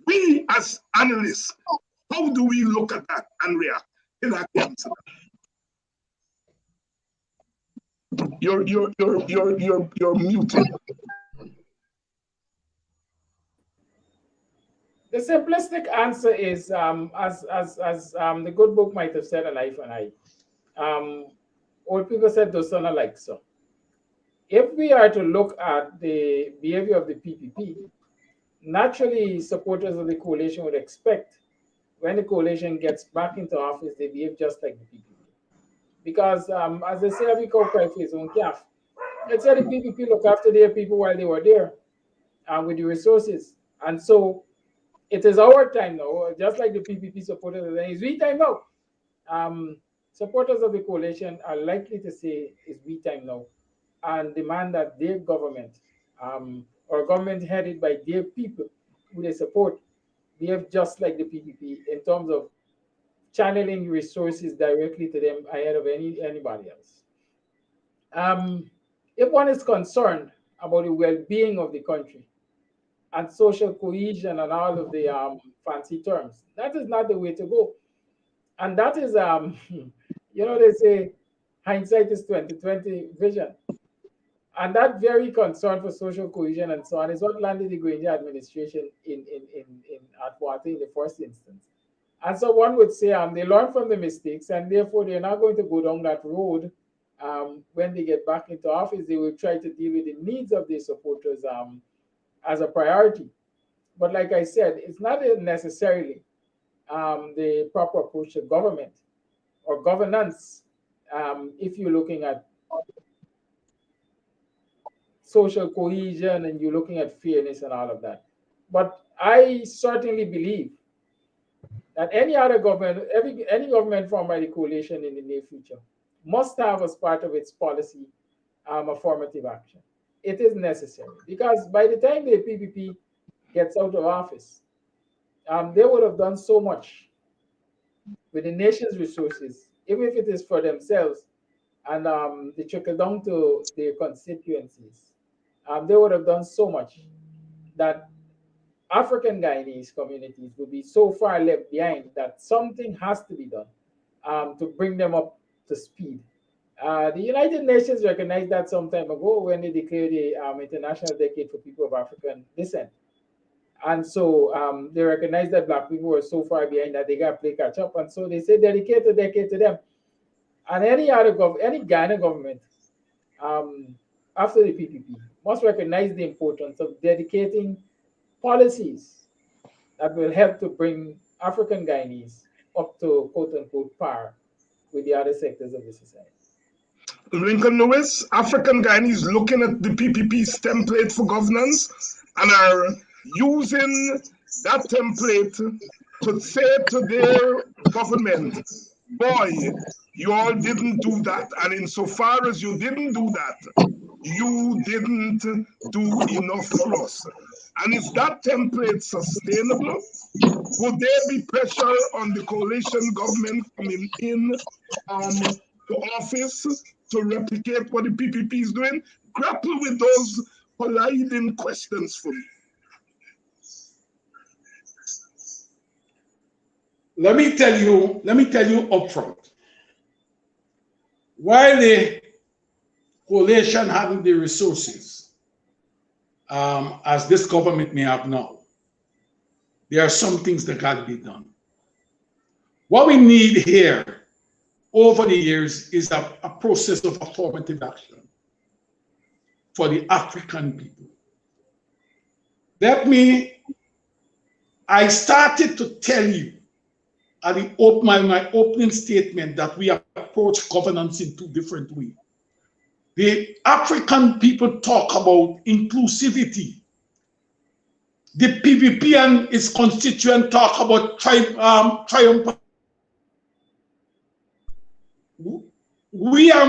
We as analysts, how do we look at that and react? You're muted. The simplistic answer is, as the good book might have said, an eye for an eye. Old people said, those son alike. So, if we are to look at the behavior of the PPP, naturally, supporters of the coalition would expect when the coalition gets back into office, they behave just like the PPP. Because, as they say, every cow cry for his own calf. Let's say the PPP look after their people while they were there with the resources. And so, it is our time now, just like the PPP supporters, it's we time now. Supporters of the coalition are likely to say it's we time now and demand that their government, or government headed by their people who they support, behave just like the PPP in terms of channeling resources directly to them ahead of anybody else. If one is concerned about the well-being of the country and social cohesion and all of the fancy terms, that is not the way to go. And that is, they say hindsight is 20/20 vision. And that very concern for social cohesion and so on is what landed the Granger administration at Water in the first instance. And so one would say they learn from the mistakes, and therefore they're not going to go down that road. When they get back into office, they will try to deal with the needs of their supporters as a priority. But like I said, it's not necessarily the proper approach to government or governance if you're looking at social cohesion and you're looking at fairness and all of that. But I certainly believe that any other government, any government formed by the coalition in the near future must have as part of its policy affirmative action. It is necessary because by the time the PPP gets out of office, they would have done so much with the nation's resources, even if it is for themselves, and they trickle down to their constituencies. They would have done so much that African Guyanese communities will be so far left behind that something has to be done to bring them up to speed. The United Nations recognized that some time ago when they declared the International Decade for People of African Descent. And so they recognized that Black people were so far behind that they got to play catch up. And so they said dedicate a decade to them. And any Ghana government after the PPP must recognize the importance of dedicating policies that will help to bring African Guyanese up to quote-unquote par with the other sectors of the society. Lincoln Lewis, African Guyanese looking at the PPP's template for governance and are using that template to say to their government, boy, you all didn't do that, and insofar as you didn't do that, you didn't do enough for us. And is that template sustainable? Would there be pressure on the coalition government coming in to office to replicate what the PPP is doing? Grapple with those colliding questions for me. Let me tell you upfront. While the coalition having the resources, as this government may have now, there are some things that got to be done. What we need here over the years is a process of affirmative action for the African people. I started to tell you at my opening statement that we approach governance in two different ways. The African people talk about inclusivity. The PPP and its constituent talk about triumph. We are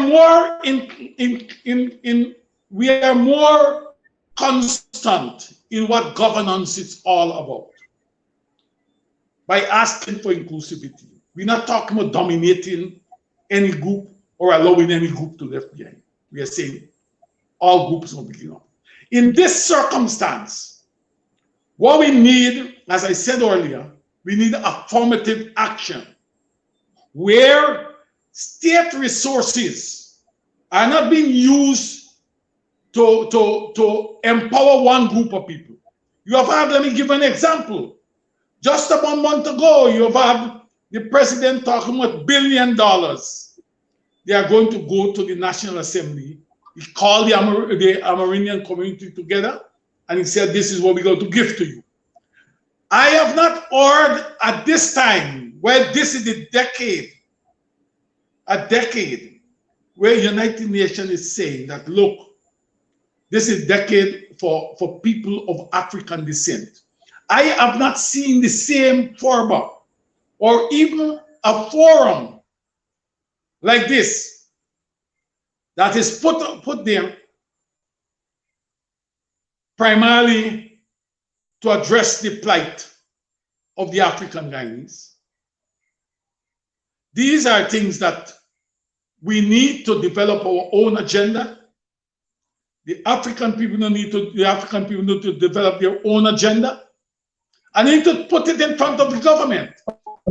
more constant in what governance is all about by asking for inclusivity. We're not talking about dominating any group or allowing any group to left behind. We are saying all groups will begin up. In this circumstance, what we need, as I said earlier, we need affirmative action where state resources are not being used to empower one group of people. You have had, let me give an example. Just about a month ago, you have had the president talking about $1 billion. They are going to go to the National Assembly. He called the Amerindian community together and he said, this is what we're going to give to you. I have not heard at this time, where this is the decade, a decade where United Nations is saying that, look, this is a decade for people of African descent. I have not seen the same forum or even a forum like this that is put there primarily to address the plight of the African Guyanese. These are things that we need to develop our own agenda. The African people need to develop their own agenda. And need to put it in front of the government.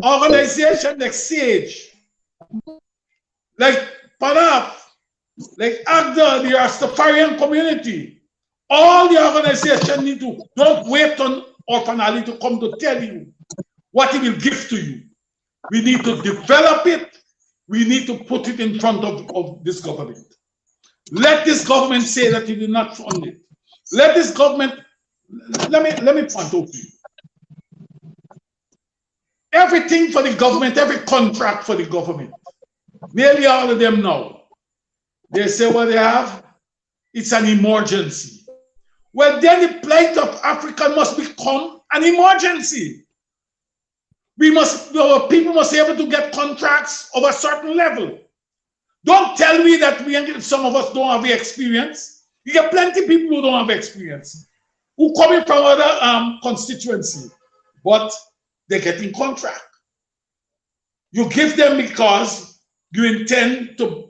Organizations like SAGE, like PANAF, like AGDA, the Rastafarian community, all the organizations need to, don't wait on Orphan Ali to come to tell you what he will give to you. We need to develop it. We need to put it in front of this government. Let this government say that he did not fund it. Let this government, let me point out to you. Everything for the government, every contract for the government, nearly all of them now, they say what they have, it's an emergency. well, then the plight of Africa must become an emergency. Our people must be able to get contracts of a certain level. Don't tell me that some of us don't have the experience. You get plenty of people who don't have experience, who coming from other constituency, but they're getting contract. You give them because you intend to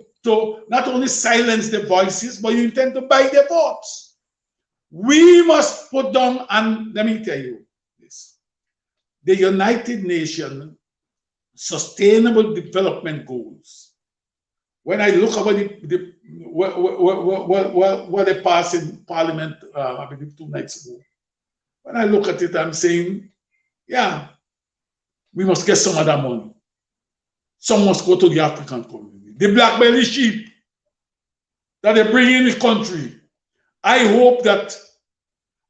not only silence their voices, but you intend to buy their votes. We must put down, and let me tell you this, the United Nations Sustainable Development Goals. When I look over what they passed in Parliament, I believe 2 nights ago, when I look at it, I'm saying, yeah, we must get some of that money. Some must go to the African community. The black belly sheep that they bring in the country. I hope that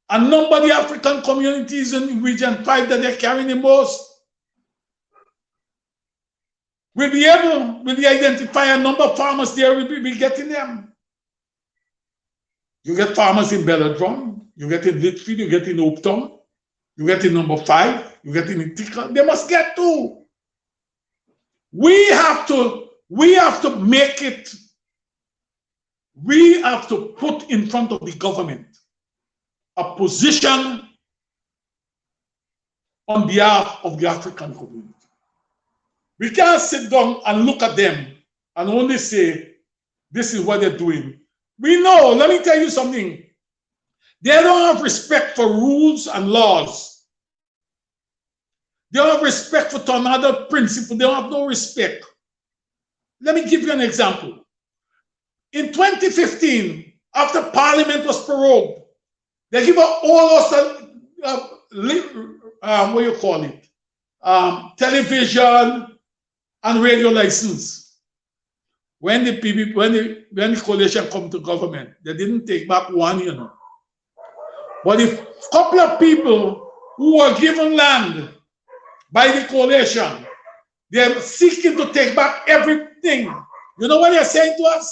a number of the African communities in Region 5 that they're carrying the most will be able, will identify a number of farmers there, will be getting them. You get farmers in Belladrum, you get in Litchfield, you get in Oaktown, you get in number 5, you get in Itika. They must get to. We have to make it, we have to put in front of the government a position on behalf of the African community. We can't sit down and look at them and only say, this is what they're doing. We know, let me tell you something. They don't have respect for rules and laws. They don't have respect for another principle. They don't have no respect. Let me give you an example. In 2015, after Parliament was prorogued, they give all us what you call it, television and radio license. When the PPP, when the coalition come to government, they didn't take back one, you know. But a couple of people who were given land by the coalition, they're seeking to take back everything. You know what they're saying to us?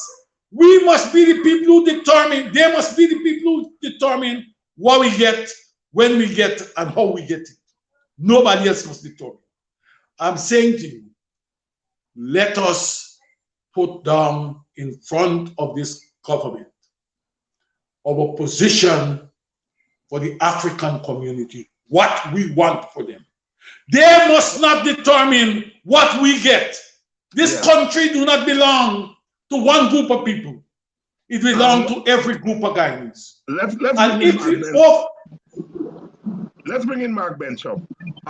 We must be the people who determine, they must be the people who determine what we get, when we get, and how we get it. Nobody else must determine. I'm saying to you, let us put down in front of this government our position for the African community, what we want for them. They must not determine what we get. This country do not belong to one group of people. It belongs to every group of Ghanaians. Let's bring in Mark Benchop.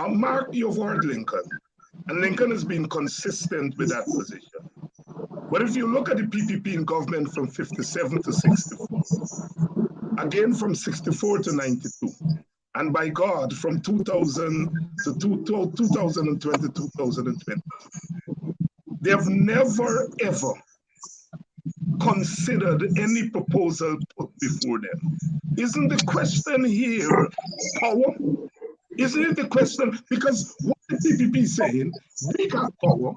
Mark, you've heard Lincoln, and Lincoln has been consistent with that position. But if you look at the PPP in government from 57 to 64, again from 64 to 92, and by God, from 2000 to 2020, 2020, they have never, ever considered any proposal put before them. Isn't the question here power? Isn't it the question? Because what the PPP is saying, we got power,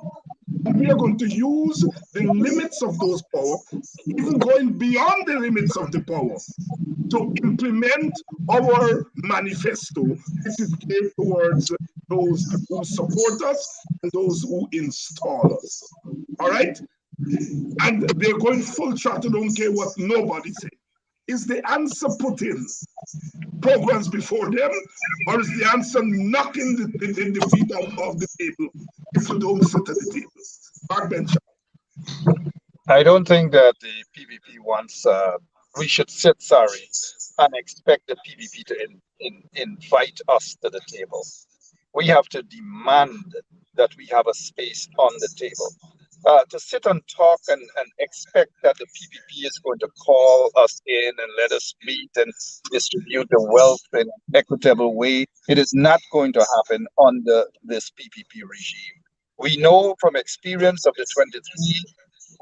and we are going to use the limits of those power, even going beyond the limits of the power, to implement our manifesto. This is geared towards those who support us and those who install us. All right? And they're going full throttle, don't care what nobody says. Is the answer put in programs before them, or is the answer knocking the feet out of the table if you don't sit at the table? Backbencher. I don't think that the PPP wants, we should sit, and expect the PPP to invite us to the table. We have to demand that we have a space on the table. To sit and talk and expect that the PPP is going to call us in and let us meet and distribute the wealth in an equitable way, it is not going to happen under this PPP regime. We know from experience of the 23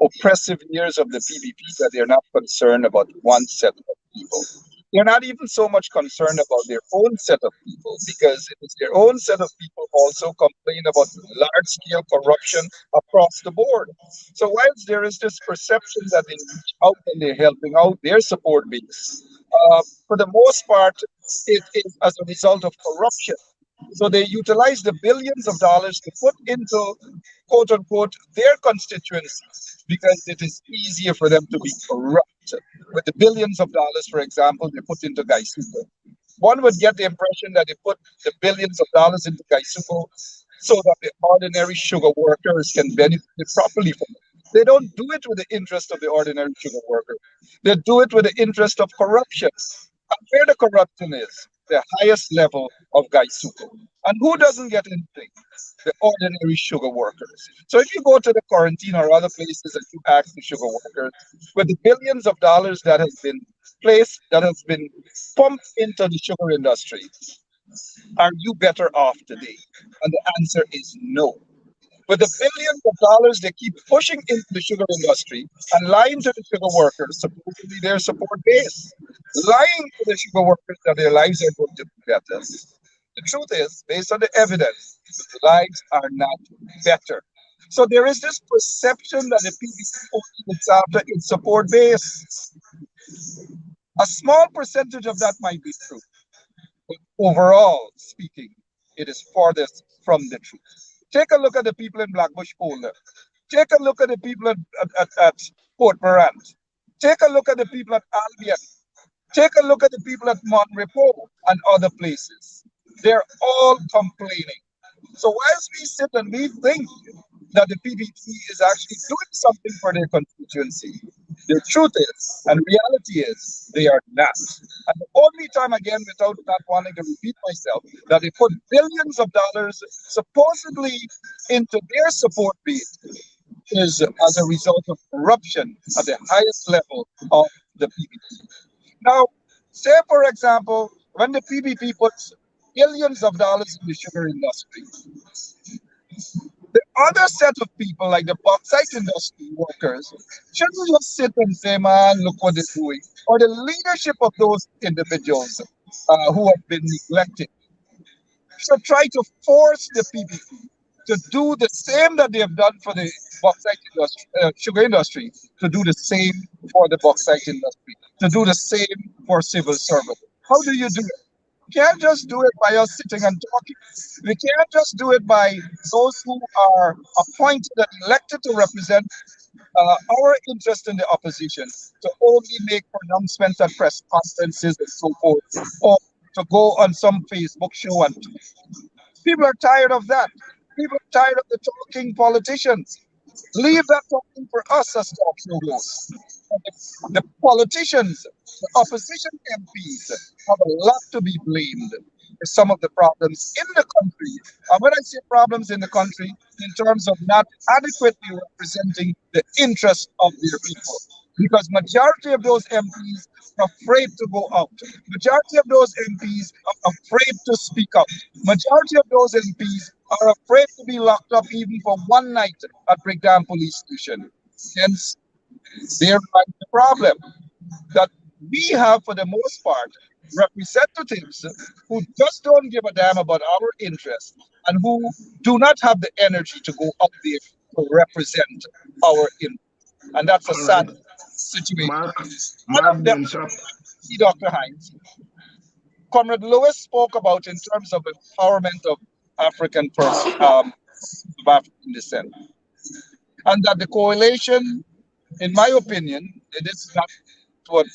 oppressive years of the PPP that they're not concerned about one set of people. They're not even so much concerned about their own set of people, because it is their own set of people also complain about large-scale corruption across the board. So whilst there is this perception that they reach out and they're helping out their support base, For the most part, it is as a result of corruption. So they utilize the billions of dollars to put into, quote unquote, their constituency because it is easier for them to be corrupt. With the billions of dollars, for example, they put into Gaisuko. One would get the impression that they put the billions of dollars into Gaisuko so that the ordinary sugar workers can benefit properly from it. They don't do it with the interest of the ordinary sugar worker. They do it with the interest of corruption. And where the corruption is, the highest level of Gaisuko. And who doesn't get anything? The ordinary sugar workers. So if you go to the quarantine or other places and you ask the sugar workers, with the billions of dollars that has been placed, that has been pumped into the sugar industry, are you better off today? And the answer is no. With the billions of dollars they keep pushing into the sugar industry and lying to the sugar workers, supposedly their support base, lying to the sugar workers that their lives are going to be better. The truth is, based on the evidence, the lives are not better. So there is this perception that the PBC only looks after its support base. A small percentage of that might be true, but overall speaking, it is farthest from the truth. Take a look at the people in Blackbush Older. Take a look at the people at Port Morant. Take a look at the people at Albion. Take a look at the people at Mont Repos and other places. They're all complaining. So whilst we sit and we think that the PBT is actually doing something for their constituency, the truth is, and reality is, they are not. And the only time, again, without not wanting to repeat myself, that they put billions of dollars supposedly into their support base is as a result of corruption at the highest level of the PBT. Now, say for example, when the PBP puts billions of dollars in the sugar industry, the other set of people, like the bauxite industry workers, shouldn't just sit and say, man, look what they're doing. Or the leadership of those individuals who have been neglected should try to force the PBP to do the same that they have done for the bauxite industry, sugar industry, to do the same for the bauxite industry, to do the same for civil servants. How do you do it? You can't just do it by us sitting and talking. We can't just do it by those who are appointed and elected to represent our interest in the opposition to only make pronouncements at press conferences and so forth, or to go on some Facebook show and talk. People are tired of that. People are tired of the talking politicians. Leave that talking for us as talk show hosts. The politicians, the opposition MPs, have a lot to be blamed for some of the problems in the country. And when I say problems in the country, in terms of not adequately representing the interests of their people. Because majority of those MPs are afraid to go out. Majority of those MPs are afraid to speak out. Majority of those MPs are afraid to be locked up even for one night at Brigham Police Station. Hence, therein lies the problem that we have, for the most part, representatives who just don't give a damn about our interests and who do not have the energy to go out there to represent our interests. And that's a All sad right. situation. Mark Bishop. Dr. Hinds, Comrade Lewis spoke about in terms of empowerment of African persons of African descent, and that the coalition, in my opinion, it is not what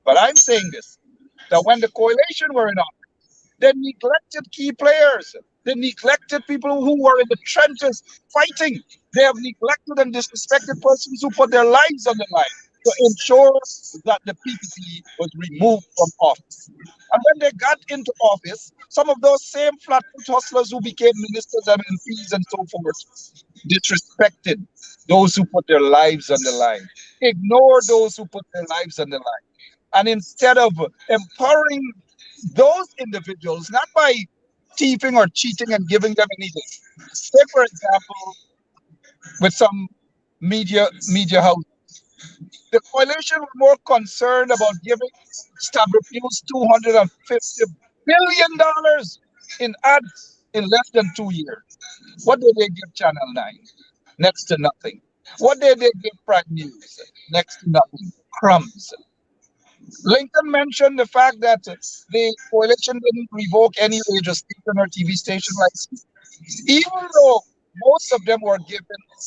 but I'm saying this, that when the coalition were in office, they neglected key players. They neglected people who were in the trenches fighting. They have neglected and disrespected persons who put their lives on the line to ensure that the PPP was removed from office. And when they got into office, some of those same flatfoot hustlers who became ministers and MPs and so forth disrespected those who put their lives on the line, ignored those who put their lives on the line. And instead of empowering those individuals, not by thieving or cheating and giving them anything. Say, for example, with some media houses, the coalition were more concerned about giving Stabrook News $250 billion in ads in less than 2 years. What did they give Channel 9? Next to nothing. What did they give Prime News? Next to nothing. Crumbs. Lincoln mentioned the fact that the coalition didn't revoke any radio station or TV station license, even though most of them were given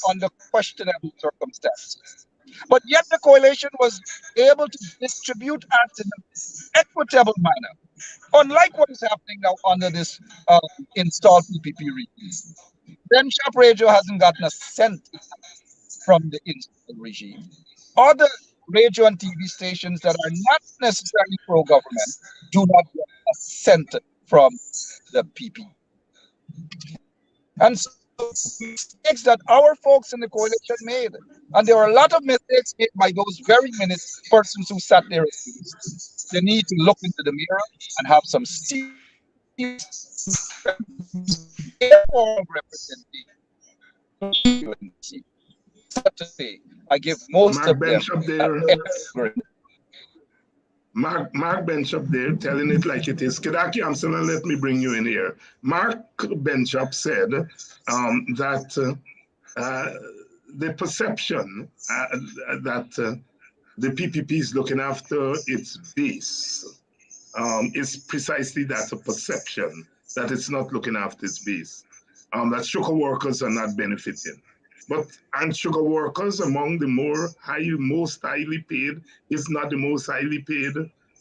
under questionable circumstances. But yet the coalition was able to distribute ads in an equitable manner, unlike what is happening now under this installed PPP regime. Then Shop Radio hasn't gotten a cent from the installed regime. Other radio and TV stations that are not necessarily pro-government do not get a cent from the PP. And so mistakes that our folks in the coalition made, and there were a lot of mistakes made by those very persons who sat there accused. They need to look into the mirror and have some serious representation. I give most Mark of Bench them up there. Mark Bench up there telling it like it is. Kedaki Amsana, let me bring you in here. Mark Benchup said that the perception that the PPP is looking after its base is precisely that, a perception that it's not looking after its base, that sugar workers are not benefiting. And sugar workers among the most highly paid, if not the most highly paid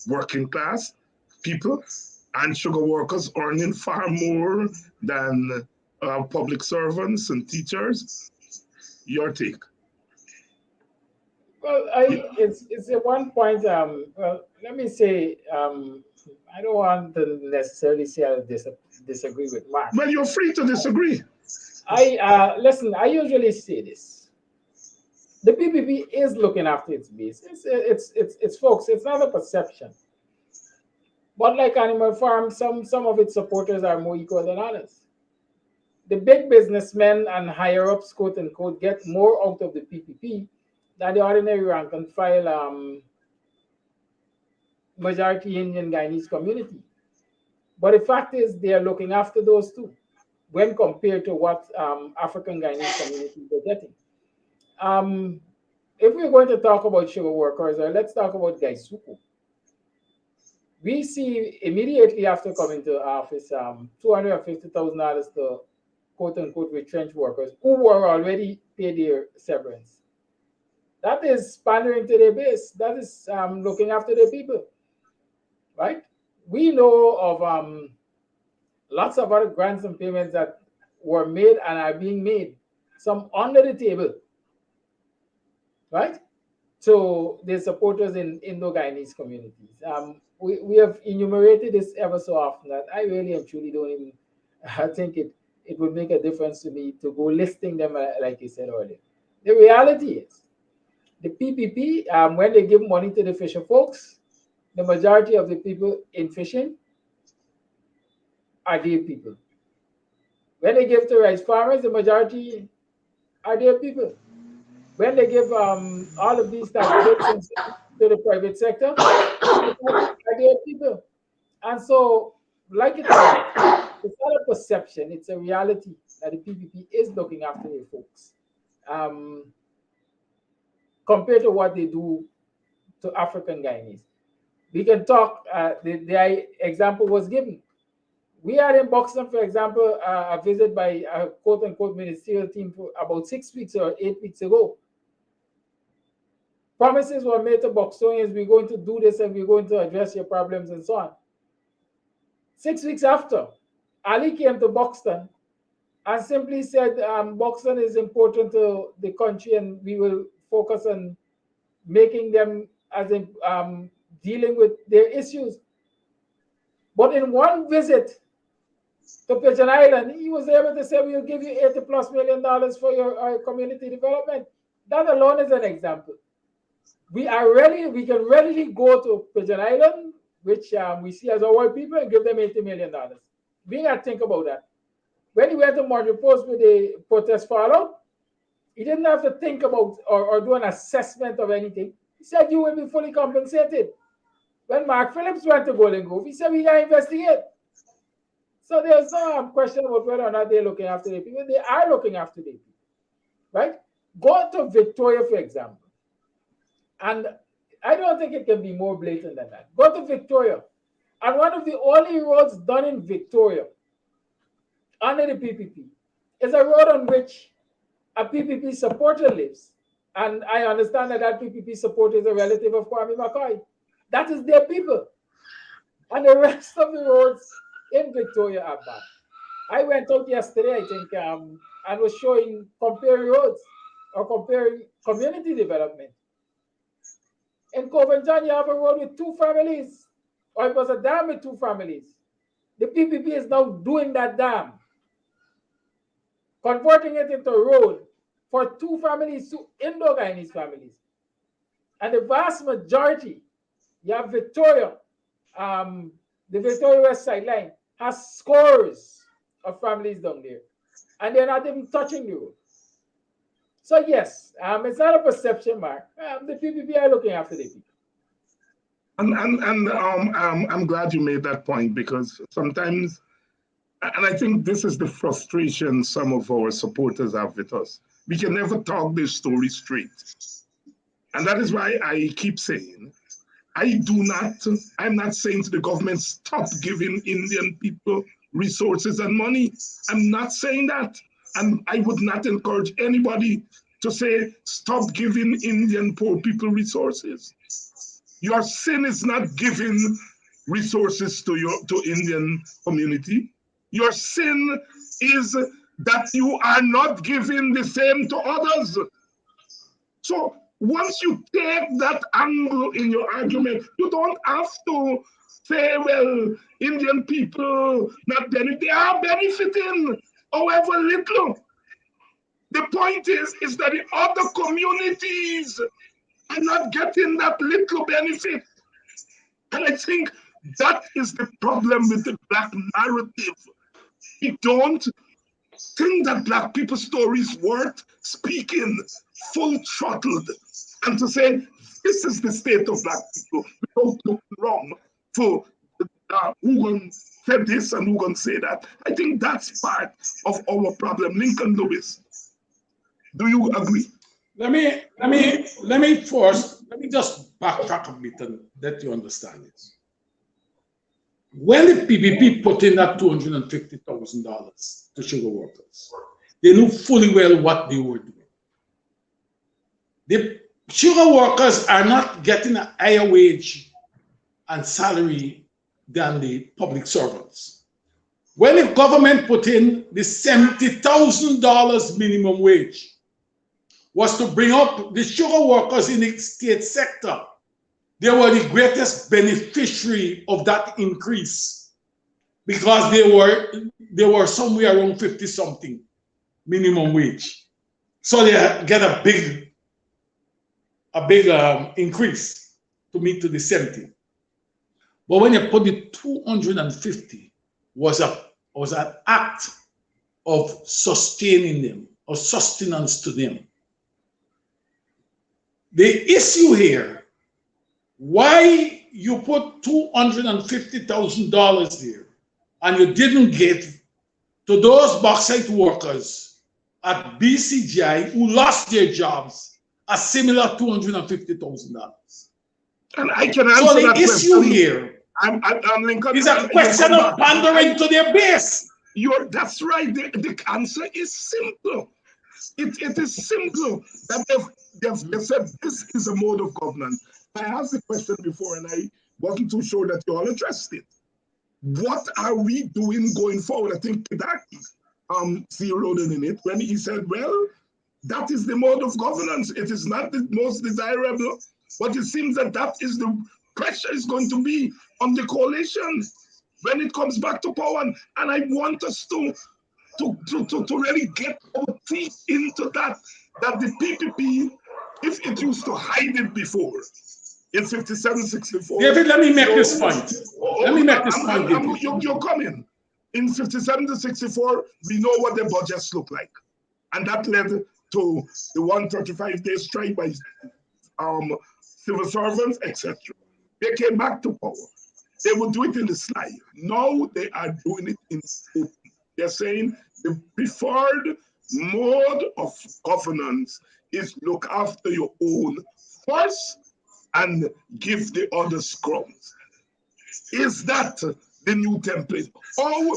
working class people, and sugar workers earning far more than public servants and teachers. Your take? Well, it's a one point. Well, let me say, I don't want to necessarily say I disagree with Mark. Well, you're free to disagree. Listen. I usually say this: the PPP is looking after its base. It's folks. It's not a perception. But like Animal Farm, some of its supporters are more equal than others. The big businessmen and higher ups, quote unquote, get more out of the PPP than the ordinary rank and file majority Indian Guyanese community. But the fact is, they are looking after those too, when compared to what African Guyanese communities are getting. If we're going to talk about sugar workers, let's talk about Gaisuku. We see immediately after coming to office, $250,000 to quote unquote retrenched workers who were already paid their severance. That is pandering to their base. That is looking after their people, right? We know of lots of other grants and payments that were made and are being made, some under the table, right? To the supporters in Indo-Guyanese communities. We have enumerated this ever so often that I really and truly don't even think it would make a difference to me to go listing them like you said earlier. The reality is, the PPP, when they give money to the fisher folks, the majority of the people in fishing are their people. When they give to rice farmers, the majority are their people. When they give all of these tax to the private sector, are their people. And so, like it's not a perception, it's a reality that the PPP is looking after their folks. Compared to what they do to African Guyanese. We can talk, the example was given. We had in Buxton, for example, a visit by a quote-unquote ministerial team for about 6 weeks or 8 weeks ago. Promises were made to Buxtonians, we're going to do this and we're going to address your problems and so on. 6 weeks after, Ali came to Buxton and simply said, Buxton is important to the country and we will focus on making them as in dealing with their issues. But in one visit to Pigeon Island, he was able to say, we'll give you $80+ million for your community development. That alone is an example. We can readily go to Pigeon Island, which we see as our people, and give them $80 million. We got to think about that. When he went to Montreal Post with the protest follow, he didn't have to think about or do an assessment of anything. He said, you will be fully compensated. When Mark Phillips went to Golden Grove, he said, we got to investigate. So there's no question about whether or not they're looking after their people. They are looking after their people, right? Go to Victoria, for example, and I don't think it can be more blatant than that. Go to Victoria, and one of the only roads done in Victoria under the PPP is a road on which a PPP supporter lives. And I understand that that PPP supporter is a relative of Kwame McCoy. That is their people. And the rest of the roads in Victoria are bad. I went out yesterday, I think, and was showing, comparing roads or comparing community development. In Coventry, you have a road with 2 families, or it was a dam with 2 families. The PPP is now doing that dam, converting it into a road for 2 families, 2 Indo-Guyanese families. And the vast majority, you have Victoria, the Victoria West Side line has scores of families down there, and they're not even touching the road. So yes, it's not a perception, Mark. The PPP are looking after the people. And I'm glad you made that point, because sometimes, and I think this is the frustration some of our supporters have with us. We can never talk this story straight. And that is why I keep saying, I'm not saying to the government, stop giving Indian people resources and money. I'm not saying that. And I would not encourage anybody to say, stop giving Indian poor people resources. Your sin is not giving resources to Indian community. Your sin is that you are not giving the same to others. So once you take that angle in your argument, you don't have to say, well, Indian people not benefiting. They are benefiting, however little. The point is that the other communities are not getting that little benefit. And I think that is the problem with the Black narrative. We don't think that Black people's story is worth speaking full throttled, and to say this is the state of Black people without looking wrong for who gonna say this and who gonna say that. I think that's part of our problem. Lincoln Lewis, do you agree? Let me just backtrack a bit and let you understand this. When the PPP put in that $250,000 to sugar workers, they knew fully well what they were doing. The sugar workers are not getting a higher wage and salary than the public servants. When the government put in the $70,000 minimum wage, was to bring up the sugar workers in the state sector. They were the greatest beneficiary of that increase because they were somewhere around 50-something minimum wage. So they get a big increase to meet to the 70. But when you put the 250, was an act of sustaining them, of sustenance to them. The issue here, why you put $250,000 there and you didn't get to those bauxite workers at BCGI who lost their jobs a similar $250,000. And I can answer so the that issue question. Here Lincoln, is a question of pandering to their base. That's right. The answer is simple. It is simple that they've said this is a mode of governance. I asked the question before and I wasn't too sure that you all addressed it. What are we doing going forward? I think Kedaki zeroed in it when he said, well, that is the mode of governance. It is not the most desirable, but it seems that is the pressure is going to be on the coalition when it comes back to power. And I want us to really get our teeth into that the PPP, if it used to hide it before, in 57, 64. David, let me make this point. You're coming. In 57 to 64, we know what the budgets look like. And that led to the 135-day strike by civil servants, etc. They came back to power. They would do it in the slide. Now they are doing it in open. They're saying the preferred mode of governance is look after your own first and give the others crumbs. Is that the new template? How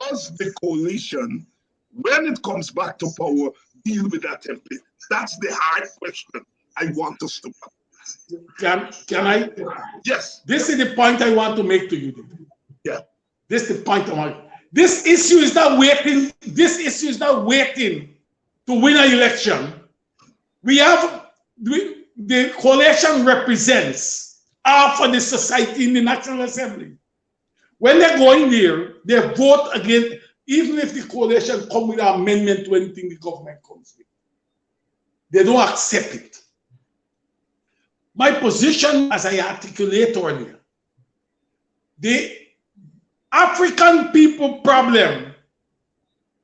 does the coalition, when it comes back to power, deal with that template? That's the hard question I want us to ask. Can I? Yes. This is the point I want to make to you. Yeah. This is the point I want. This issue is not waiting. This issue is not waiting to win an election. We have the coalition represents half of the society in the National Assembly. When they go in there, they vote against, even if the coalition come with an amendment to anything the government comes with. They don't accept it. My position, as I articulated earlier, the African people problem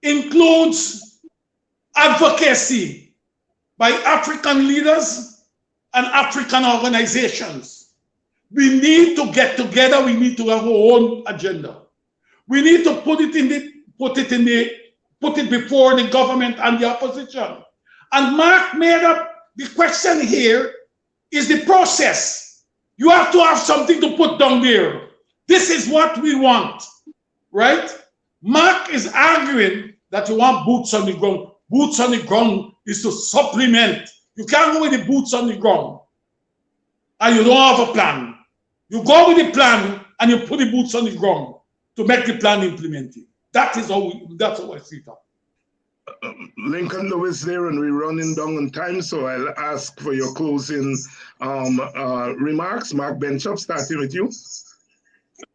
includes advocacy by African leaders and African organizations. We need to get together. We need to have our own agenda. We need to put it before the government and the opposition. And Mark made up the question here is the process. You have to have something to put down there. This is what we want, right? Mark is arguing that you want boots on the ground. Boots on the ground is to supplement. You can't go with the boots on the ground and you don't have a plan. You go with the plan and you put the boots on the ground to make the plan implemented. That's how I see it. Lincoln Lewis there, and we're running down on time, so I'll ask for your closing remarks. Mark Benchop, starting with you.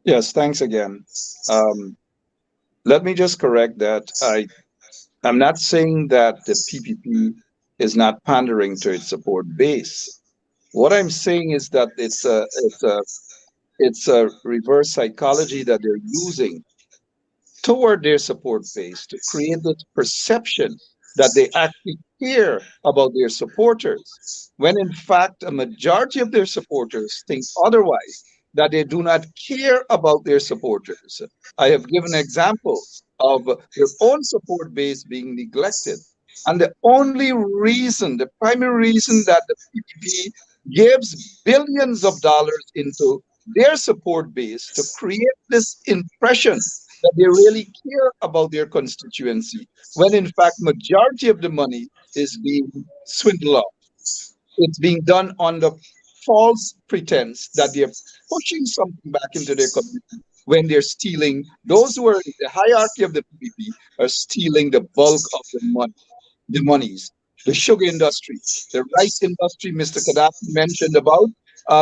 Yes, thanks again. Let me just correct that. I'm not saying that the PPP is not pandering to its support base. What I'm saying is that it's a reverse psychology that they're using toward their support base to create this perception that they actually care about their supporters, when in fact a majority of their supporters think otherwise, that they do not care about their supporters. I have given examples of their own support base being neglected. And the only reason, the primary reason that the PPP gives billions of dollars into their support base to create this impression that they really care about their constituency, when in fact majority of the money is being swindled off. It's being done on the false pretense that they're pushing something back into their community when they're stealing. Those who are in the hierarchy of the PPP are stealing the bulk of the monies. The sugar industry, the rice industry, Mr. Gaddafi mentioned about.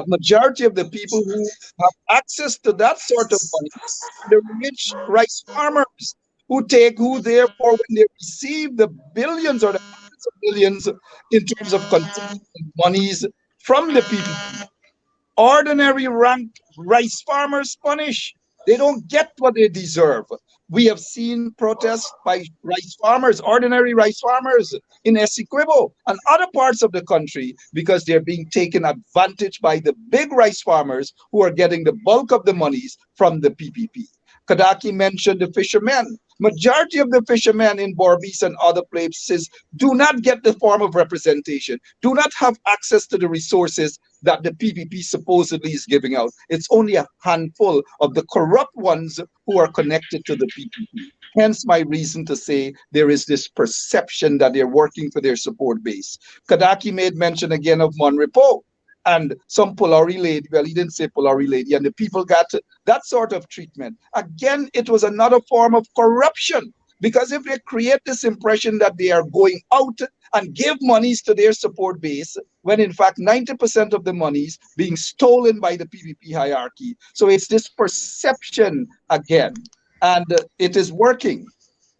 Majority of the people who have access to that sort of money, the rich rice farmers who therefore, when they receive the billions or the hundreds of billions in terms of consumption monies from the people, ordinary ranked rice farmers punish. They don't get what they deserve. We have seen protests by rice farmers, ordinary rice farmers in Essequibo and other parts of the country, because they're being taken advantage by the big rice farmers who are getting the bulk of the monies from the PPP. Kadaki mentioned the fishermen. Majority of the fishermen in Borbis and other places do not get the form of representation, do not have access to the resources that the PPP supposedly is giving out. It's only a handful of the corrupt ones who are connected to the PPP. Hence my reason to say there is this perception that they're working for their support base. Kadaki made mention again of Monrepo and some Polari lady. Well, he didn't say Polari lady, and the people got that sort of treatment. Again, it was another form of corruption, because if they create this impression that they are going out and give monies to their support base, when in fact 90% of the monies being stolen by the PPP hierarchy. So it's this perception again, and it is working.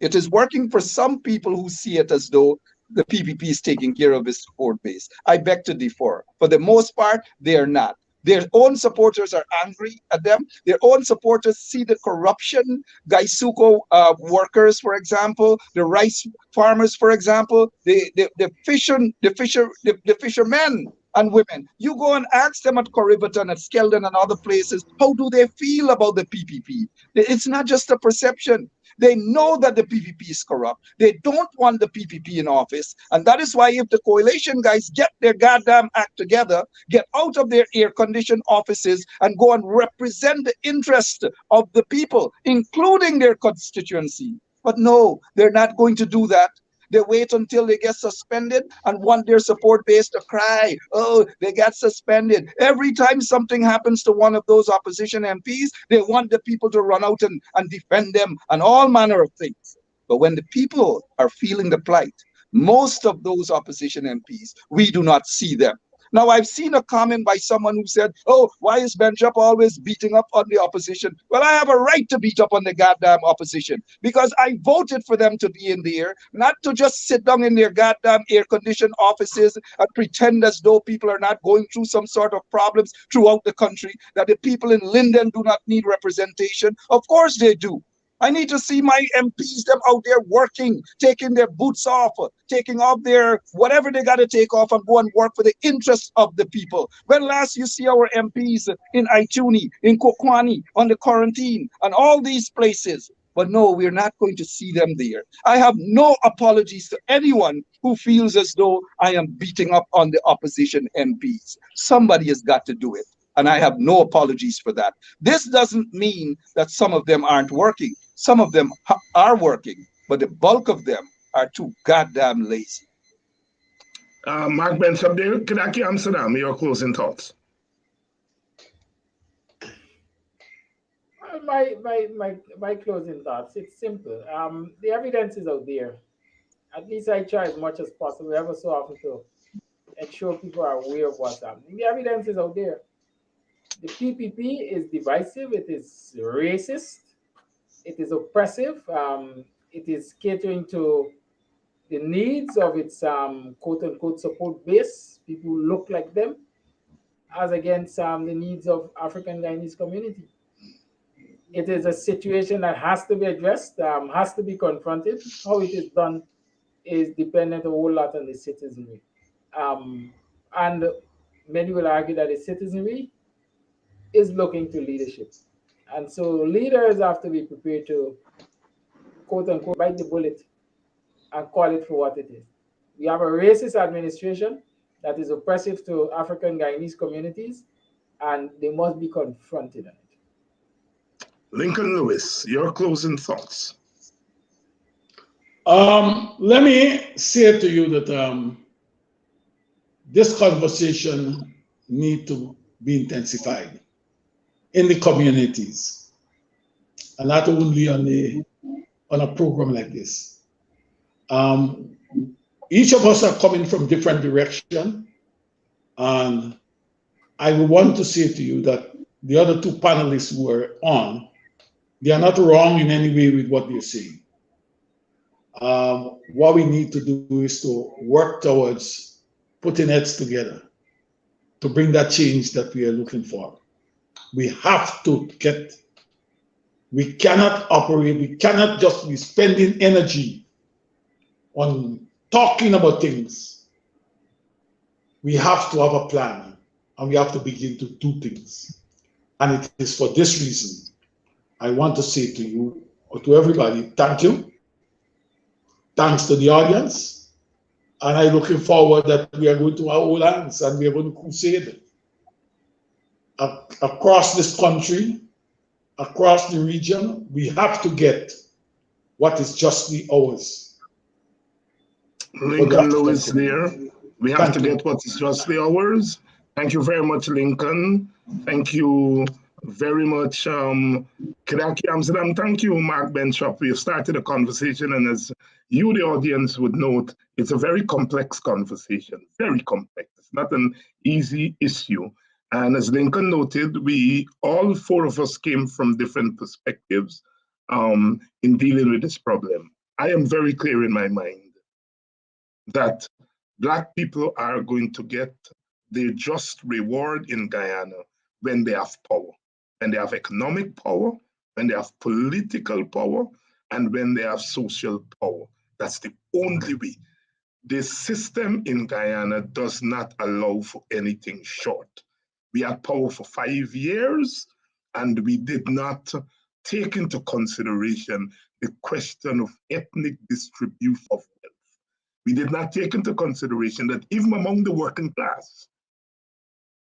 It is working for some people who see it as though the PPP is taking care of its support base. I beg to differ. For the most part, they are not. Their own supporters are angry at them. Their own supporters see the corruption. Gaisuko workers, for example, the rice farmers, for example, the fishermen and women. You go and ask them at Corriverton, at Skeldon, and other places, how do they feel about the PPP? It's not just a perception. They know that the PPP is corrupt. They don't want the PPP in office. And that is why if the coalition guys get their goddamn act together, get out of their air-conditioned offices and go and represent the interest of the people, including their constituency. But no, they're not going to do that. They wait until they get suspended and want their support base to cry, oh, they got suspended. Every time something happens to one of those opposition MPs, they want the people to run out and defend them and all manner of things. But when the people are feeling the plight, most of those opposition MPs, we do not see them. Now, I've seen a comment by someone who said, oh, why is Benchop always beating up on the opposition? Well, I have a right to beat up on the goddamn opposition because I voted for them to be in there, not to just sit down in their goddamn air-conditioned offices and pretend as though people are not going through some sort of problems throughout the country, that the people in Linden do not need representation. Of course they do. I need to see my MPs, them out there working, taking their boots off, taking off their whatever they got to take off and go and work for the interests of the people. When last you see our MPs in Ituni, in Kokwani, on the quarantine, and all these places? But no, we're not going to see them there. I have no apologies to anyone who feels as though I am beating up on the opposition MPs. Somebody has got to do it. And I have no apologies for that. This doesn't mean that some of them aren't working. Some of them are working, but the bulk of them are too goddamn lazy. Mark Benchop there, Kidaki Amsterdam, your closing thoughts. My closing thoughts, it's simple. The evidence is out there. At least I try as much as possible, ever so often, to ensure people are aware of what's happening. The evidence is out there. The PPP is divisive, it is racist, it is oppressive, it is catering to the needs of its quote-unquote support base, people who look like them, as against the needs of African Guyanese community. It is a situation that has to be addressed, has to be confronted. How it is done is dependent a whole lot on the citizenry. And many will argue that the citizenry is looking to leadership. And so leaders have to be prepared to, quote unquote, bite the bullet and call it for what it is. We have a racist administration that is oppressive to African Guyanese communities, and they must be confronted on it. Lincoln Lewis, your closing thoughts. Let me say to you that this conversation needs to be intensified in the communities, and not only on a program like this. Each of us are coming from different directions, and I want to say to you that the other two panelists who are on, they are not wrong in any way with what they're saying. What we need to do is to work towards putting heads together to bring that change that we are looking for. We have to we cannot operate, we cannot just be spending energy on talking about things. We have to have a plan, and we have to begin to do things. And it is for this reason I want to say to you, or to everybody, thank you. Thanks to the audience. And I'm looking forward that we are going to hold hands and we are going to crusade across this country, across the region. We have to get what is justly ours. Lincoln Lewis there. We have to get what is justly ours. Thank you very much, Lincoln. Thank you very much, Kidaki Amsterdam. Thank you, Mark Benchop. We have started a conversation, and as you, the audience, would note, it's a very complex conversation, very complex. It's not an easy issue. And as Lincoln noted, all four of us came from different perspectives in dealing with this problem. I am very clear in my mind that Black people are going to get their just reward in Guyana when they have power, when they have economic power, when they have political power, and when they have social power. That's the only way. the system in Guyana does not allow for anything short. We had power for 5 years, and we did not take into consideration the question of ethnic distribution of wealth. We did not take into consideration that even among the working class,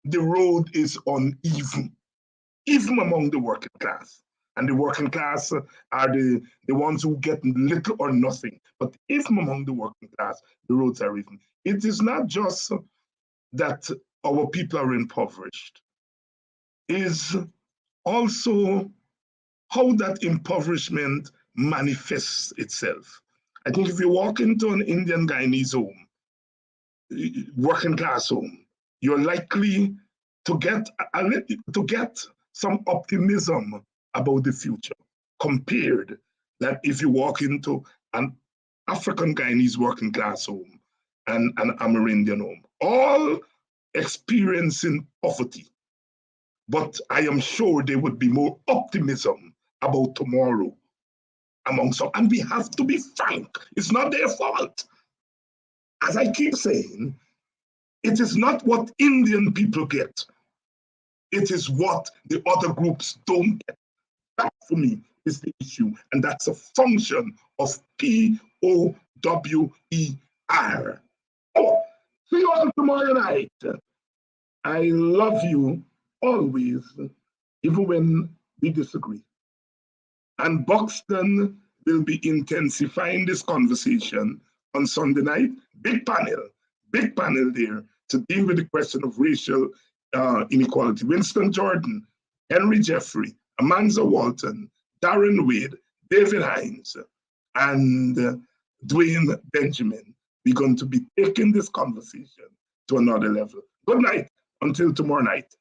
the road is uneven, even among the working class. And the working class are the ones who get little or nothing. But even among the working class, the roads are even. It is not just that our people are impoverished, it is also how that impoverishment manifests itself. I think if you walk into an Indian Guyanese home, working class home, you're likely to get some optimism about the future compared that if you walk into an African Guyanese working class home and an Amerindian home, all experiencing poverty. But I am sure there would be more optimism about tomorrow among some. And we have to be frank, it's not their fault. As I keep saying, it is not what Indian people get. It is what the other groups don't get. That, for me, is the issue. And that's a function of POWER. Oh, see you all tomorrow night. I love you always, even when we disagree. And Buxton will be intensifying this conversation on Sunday night. Big panel there to deal with the question of racial inequality. Winston Jordan, Henry Jeffrey, Amanza Walton, Darren Wade, David Hinds, and Dwayne Benjamin. We're going to be taking this conversation to another level. Good night until tomorrow night.